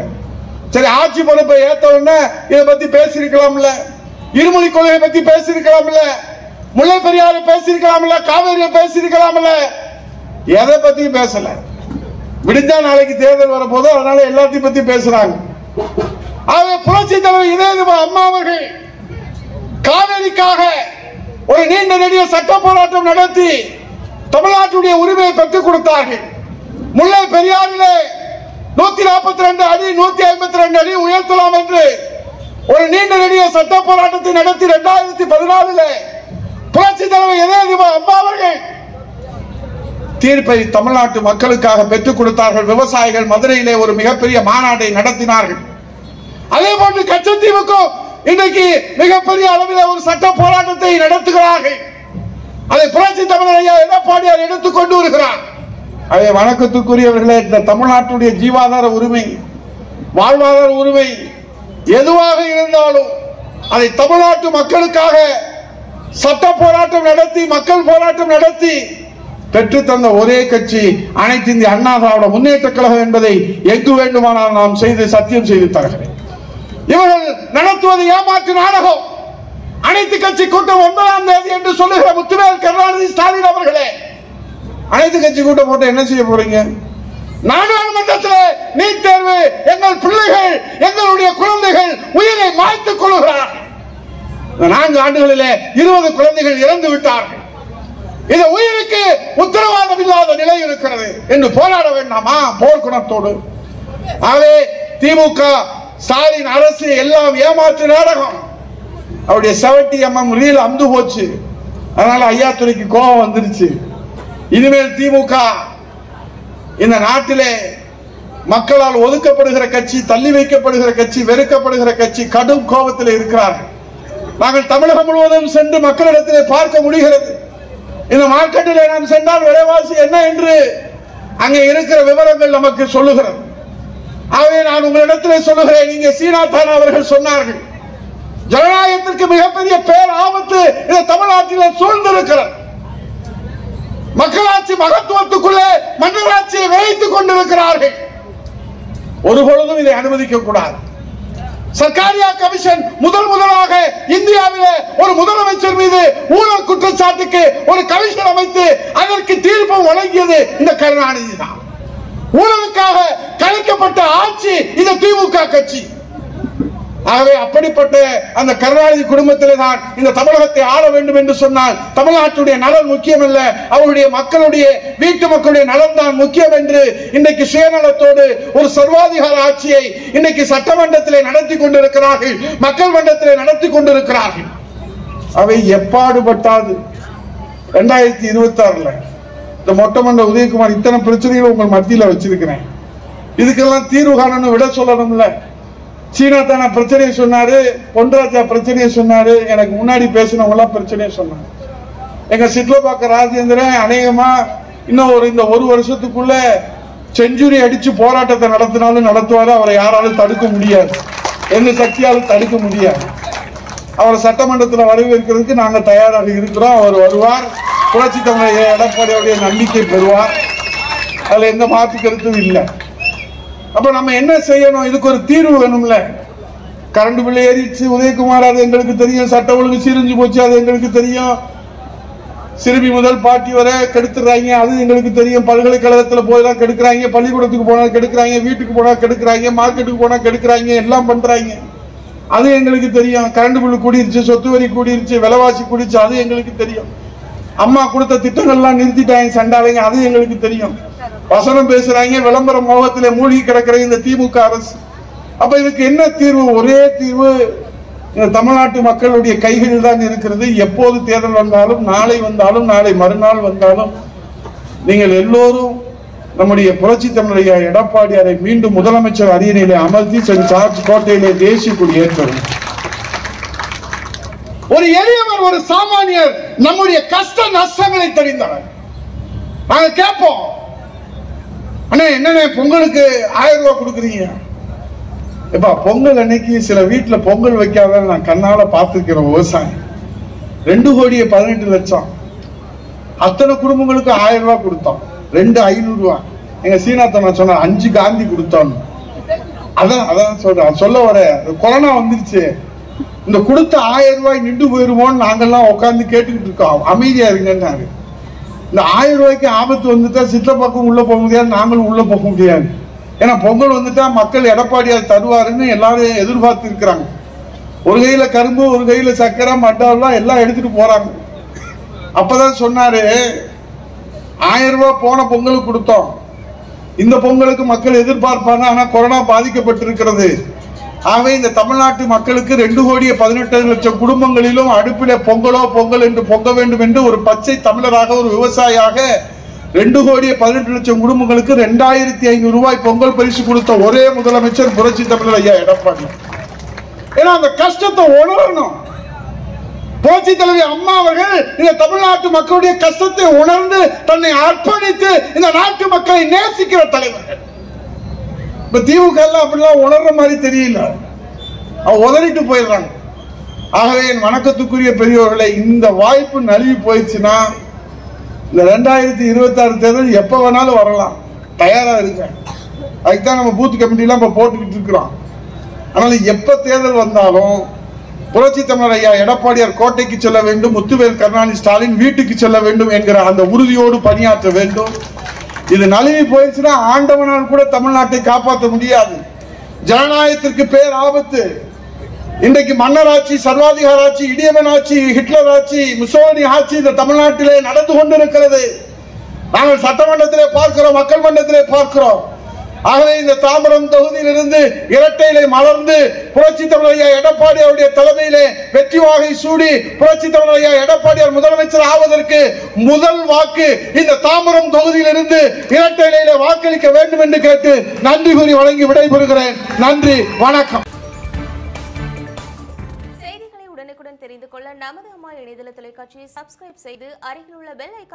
[SPEAKER 1] சரி, ஆட்சி பொறுப்பை ஏத்த உடனே இதை பத்தி பேசியிருக்கலாம்ல, இருமொழி கொள்கை பத்தி பேசியிருக்கலாம்ல, முல்லை பெரியாறு பேசியிருக்கலாம்ல, காவேரியை பேசியிருக்கலாம்ல, எதை பத்தியும் பேசல. விடிஞ்சா நாளைக்கு தேர்தல் வரப்போது, அதனால எல்லாத்தையும் பத்தி பேசுறாங்க. புரட்சி தலைவர் இதயதீப அம்மா அவர்கள் காவேரிக்காக ஒரு நீண்ட நெடிய சட்ட போராட்டம் நடத்தி தமிழ்நாட்டுடைய உரிமையை பெற்றுக் கொடுத்தார்கள். முல்லை பெரியாறிலே 142 அடி 152 அடி உயர்த்தலாம் என்று ஒரு நீண்ட நெடிய சட்ட போராட்டத்தை நடத்தி 2014 புரட்சி தலைவர் இதயதீப அம்மா அவர்கள் தீர்ப்பை தமிழ்நாட்டு மக்களுக்காக பெற்றுக் கொடுத்தார்கள். விவசாயிகள் மதுரையிலே ஒரு மிகப்பெரிய மாநாட்டை நடத்தினார்கள். அதே போன்று கச்சத்தீவுக்கும் இன்றைக்கு மிகப்பெரிய அளவில் ஒரு சட்ட போராட்டத்தை நடத்துகிறார்கள். அதை புரட்சி தமிழர் எடப்பாடியார் எடுத்துக் கொண்டு வருகிறார். அதை வணக்கத்துக்குரியவர்களே, இந்த தமிழ்நாட்டுடைய ஜீவாதார உரிமை, வாழ்வாதார உரிமை எதுவாக இருந்தாலும் அதை தமிழ்நாட்டு மக்களுக்காக சட்ட போராட்டம் நடத்தி, மக்கள் போராட்டம் நடத்தி பெற்று தந்த ஒரே கட்சி அனைத்து இந்திய அண்ணா திராவிட முன்னேற்ற கழகம் என்பதை எங்கு வேண்டுமானால் நாம் செய்து சத்தியம் செய்து தருகிறேன். இவர்கள் நடத்துவது ஏமாற்று நாடகம். அனைத்து கட்சி கூட்டம் 9ஆம் தேதி என்று சொல்லுகிற முத்துவேல் கருணாநிதி ஸ்டாலின் அவர்களே, அனைத்து கட்சி கூட்டம் போட்டு என்ன செய்ய போறீங்க? நாடாளுமன்றத்தில் நீட் தேர்வு, எங்கள் பிள்ளைகள், எங்களுடைய குழந்தைகள் உயிரை மாய்த்துக் கொள்கிறார்கள். 4 ஆண்டுகளிலே 20 குழந்தைகள் இறந்து விட்டார்கள். இந்த உயிருக்கு உத்தரவாதம் இல்லாத நிலை இருக்கிறது என்று போராட வேண்டாமா போர்க்குணத்தோடு? ஆகவே திமுக ஸ்டாலின் அரசு எல்லாம் ஏமாற்று நாடகம். அவருடைய 70mm ரீல் அந்து போச்சு. அதனால ஐயாத்துறைக்கு கோபம் வந்துருச்சு. இனிமேல் திமுக இந்த நாட்டிலே மக்களால் ஒதுக்கப்படுகிற கட்சி, தள்ளி வைக்கப்படுகிற கட்சி, வெறுக்கப்படுகிற கட்சி, கடும் கோபத்தில் இருக்கிறார்கள். நாங்கள் தமிழகம் முழுவதும் சென்று மக்களிடத்திலே பார்க்க முடிகிறது. இந்த மார்க்கெட்டிலே நாம் சென்றால் விலைவாசி என்ன என்று அங்கே இருக்கிற விவரங்கள் நமக்கு சொல்லுகிறது. ஆகவே நான் உங்களிடத்திலே சொல்லுகிறேன், நீங்க சீனாதான் அவர்கள் சொன்னார்கள், ஜனநாயகத்திற்கு மிகப்பெரிய பேர் ஆபத்து இந்த தமிழ்நாட்டில் சூழ்ந்திருக்கிறது. மக்களாட்சி மகத்துவத்துக்குள்ளே மன்னராட்சியை வைத்துக் கொண்டிருக்கிறார்கள். ஒரு பொழுதும் இதை அனுமதிக்க கூடாது. சர்க்காரியா கமிஷன் முதலாக இந்தியாவிலே ஒரு முதலமைச்சர் மீது ஊழல் குற்றச்சாட்டுக்கு ஒரு கமிஷன் அமைத்து அதற்கு தீர்ப்பு வழங்கியது இந்த கருணாநிதி தான். ஊழலுக்காக கலைக்கப்பட்ட ஆட்சி இந்த திமுக கட்சி. ஆகவே அப்படிப்பட்ட அந்த கருணாநிதி குடும்பத்திலே தான் இந்த தமிழகத்தை ஆள வேண்டும் என்று சொன்னால் தமிழ்நாட்டுடைய நலன் முக்கியம் அல்ல, அவருடைய மக்களுடைய வீட்டு மக்களுடைய நலன் தான் முக்கியம் என்று இன்றைக்கு சுயநலத்தோடு ஒரு சர்வாதிகார ஆட்சியை இன்றைக்கு சட்டமன்றத்திலே நடத்தி கொண்டிருக்கிறார்கள், மக்கள் மன்றத்திலே நடத்தி கொண்டிருக்கிறார்கள். அவை எப்பாடுபட்டாது 2026 இந்த மொட்டமன்ற உதயகுமார் இத்தனை பிரச்சனைகள் உங்கள் மத்தியில் வச்சிருக்கிறேன், இதுக்கெல்லாம் தீர்வு காணணும், விட சொல்லணும்ல. சீனா தான பிரச்சனையை சொன்னாரு, பொன்ராஜா பிரச்சனையை சொன்னாரு, எனக்கு முன்னாடி பேசினவங்க எல்லாம் பிரச்சனையை சொன்னாங்க. எங்க சிட்லபாக்க ராஜேந்திரன் அநேகமா இன்னும் இந்த ஒரு வருஷத்துக்குள்ள செஞ்சுரி அடிச்சு போராட்டத்தை நடத்தினாலும் நடத்துவாரு, அவரை யாராலும் தடுக்க முடியாது, எந்த சக்தியாலும் தடுக்க முடியாது. அவரை சட்டமன்றத்தில் வரவேற்கிறதுக்கு நாங்க தயாராக இருக்கிறோம். அவர் வருவார், புரட்சி தமிழக எடப்பாடியுடைய நம்பிக்கை பெறுவார், அதுல எந்த மாற்று கருத்தும் இல்லை. அப்ப நம்ம என்ன செய்யணும்? இதுக்கு ஒரு தீர்வு வேணும்ல. கரண்ட் பில் ஏறிச்சு உதயகுமார், அது எங்களுக்கு தெரியும். சட்ட ஒழுங்கு சீரழிஞ்சு போச்சு, அது எங்களுக்கு தெரியும். சிறுமி முதல் பாட்டி வரை கெடுத்துறாங்க, அது எங்களுக்கு தெரியும். பல்கலைக்கழகத்தில் போய் தான் கெடுக்கிறாங்க, பள்ளிக்கூடத்துக்கு போனா கெடுக்கிறாங்க, வீட்டுக்கு போனா கெடுக்கிறாங்க, மார்க்கெட்டுக்கு போனா கெடுக்கிறாங்க, எல்லாம் பண்றாங்க, அது எங்களுக்கு தெரியும். கரண்ட் பில் கூடிருச்சு, சொத்து வரி கூடிருச்சு, விலைவாசி கூடிருச்சு, அது எங்களுக்கு தெரியும். அம்மா கொடுத்த திட்டங்கள்லாம் நிறுத்திட்டாங்க சண்டாளைங்க, அது எங்களுக்கு தெரியும். வசனம் பேசுறாங்க, விளம்பர மோகத்திலே மூழ்கி கிடக்கிற இந்த திமுக அரசு. அப்ப இதுக்கு என்ன தீர்வு? ஒரே தீர்வு இந்த தமிழ்நாட்டு மக்களுடைய கைகளில் தான் இருக்கிறது. எப்போது தேர்தல் வந்தாலும், நாளை வந்தாலும், நாளை மறுநாள் வந்தாலும், நீங்கள் எல்லோரும் நம்முடைய புரட்சி தமிழக எடப்பாடியாரை மீண்டும் முதலமைச்சர் அரியணையிலே அமர்த்தி சென்ட் ஜார்ஜ் கோட்டையிலே தேசிய கொடி ஏற்றணும். ஒரு எளியவர், ஒரு சாமானியர் நம்முடைய கஷ்ட நஷ்டங்களை தெரிந்தவர். நாங்க கேட்போம், அண்ணே என்னண்ணே பொங்கலுக்கு 1000 ரூபாய் கொடுக்குறீங்க? எப்பா பொங்கல் அன்னைக்கு சில வீட்டுல பொங்கல் வைக்காத நான் கண்ணால பார்த்துருக்கிறேன். விவசாயம் 2,18,00,000 அத்தனை குடும்பங்களுக்கு 1000 ரூபாய் கொடுத்தோம். 2,500 ரூபாய். எங்க சீனாத்தனை சொன்ன 5 காந்தி கொடுத்தோம். அதான் சொல்றேன், சொல்ல வர கொரோனா வந்துருச்சு, இந்த கொடுத்த 1000 ரூபாய் நின்று போயிருமோன்னு நாங்கெல்லாம் உட்காந்து கேட்டுக்கிட்டு இருக்கோம். அமைதியா இருங்கன்னாரு. இந்த 1000 ரூபாய்க்கு ஆபத்து வந்துட்டா சித்தப்பாக்கும் உள்ள போக முடியாது, நாங்களும் உள்ள போக முடியாது. ஏன்னா பொங்கல் வந்துட்டா மக்கள் எடப்பாடியார் தருவாருன்னு எல்லாரும் எதிர்பார்த்து இருக்கிறாங்க. ஒரு கையில கரும்பு, ஒரு கையில சக்கரை, மட்டாவெல்லாம் எல்லாம் எடுத்துட்டு போறாங்க. அப்பதான் சொன்னாரு, 1000 ரூபாய் போன பொங்கலுக்கு கொடுத்தோம், இந்த பொங்கலுக்கு மக்கள் எதிர்பார்ப்பாங்க, ஆனா கொரோனா பாதிக்கப்பட்டிருக்கிறது. ஆகவே இந்த தமிழ்நாட்டு மக்களுக்கு 2,18,00,000 குடும்பங்களிலும் அடுப்பில பொங்கலோ பொங்கல் என்று பொங்க வேண்டும் என்று ஒரு பச்சை தமிழராக, ஒரு விவசாயியாக 2,18,00,000 குடும்பங்களுக்கு 2,500 ரூபாய் பொங்கல் பரிசு கொடுத்த ஒரே முதலமைச்சர் புரட்சி தமிழர் ஐயா எடப்பாடி. ஏன்னா அந்த கஷ்டத்தை உணரணும். புரட்சி தலைவி அம்மா அவர்கள் இந்த தமிழ்நாட்டு மக்களுடைய கஷ்டத்தை உணர்ந்து தன்னை அர்ப்பணித்து இந்த நாட்டு மக்களை நேசிக்கிற தலைவர்கள். இப்ப திமுக அப்படிலாம் உணர்ற மாதிரி தெரியல, உதறிட்டு போயிடுறாங்க. ஆகவே என் வணக்கத்துக்குரிய பெரியவர்களை, இந்த வாய்ப்பு நழுவி போயிடுச்சுன்னா இந்த 2026 தேர்தல் எப்ப வேணாலும் வரலாம், தயாரா இருக்க. அதுக்குதான் நம்ம பூத் கமிட்டி எல்லாம் இப்ப போட்டுக்கிட்டு இருக்கிறோம். ஆனால் எப்ப தேர்தல் வந்தாலும் புரட்சி தமிழர் ஐயா எடப்பாடியார் கோட்டைக்கு செல்ல வேண்டும், முத்துவேல் கருணாநிதி ஸ்டாலின் வீட்டுக்கு செல்ல வேண்டும் என்கிற அந்த உறுதியோடு பணியாற்ற வேண்டும். இது நழுவி போயிடுச்சுன்னா ஆண்டவனால் கூட தமிழ்நாட்டை காப்பாற்ற முடியாது. ஜனநாயகத்திற்கு பேர் ஆபத்து. இன்றைக்கு மன்னர் ஆட்சி, சர்வாதிகார ஆட்சி, இடியவன் ஆட்சி, ஹிட்லர் ஆட்சி, முசோலினி ஆட்சி இந்த தமிழ்நாட்டிலே நடந்து கொண்டிருக்கிறது. நாங்கள் சட்டமன்றத்திலே பார்க்கிறோம், மக்கள் மன்றத்திலே பார்க்கிறோம். ஆகவே இந்த தாம்பரம் தொகுதியிலிருந்து இரட்டை இலை மலர்ந்து புரட்சி தமிழர் ஐயா எடப்பாடியாருடைய தலைமையிலே வெற்றி வாகை சூடி புரட்சி தமிழர் ஐயா எடப்பாடியார் முதலமைச்சர் ஆவதற்கு முதல் வாக்கு இந்த தாம்பரம் தொகுதியிலிருந்து இரட்டை இலையிலே வாக்களிக்க வேண்டும் என்று கேட்டு நன்றி கூறி வழங்கி விடைபெறுகிறேன். நன்றி, வணக்கம்.
[SPEAKER 2] செய்திகளை உடனுக்குடன் தெரிந்து கொள்ள நமது அம்மா இணையதள தொலைக்காட்சியை சப்ஸ்கிரைப் செய்து அருகில் உள்ள பெல் ஐகான்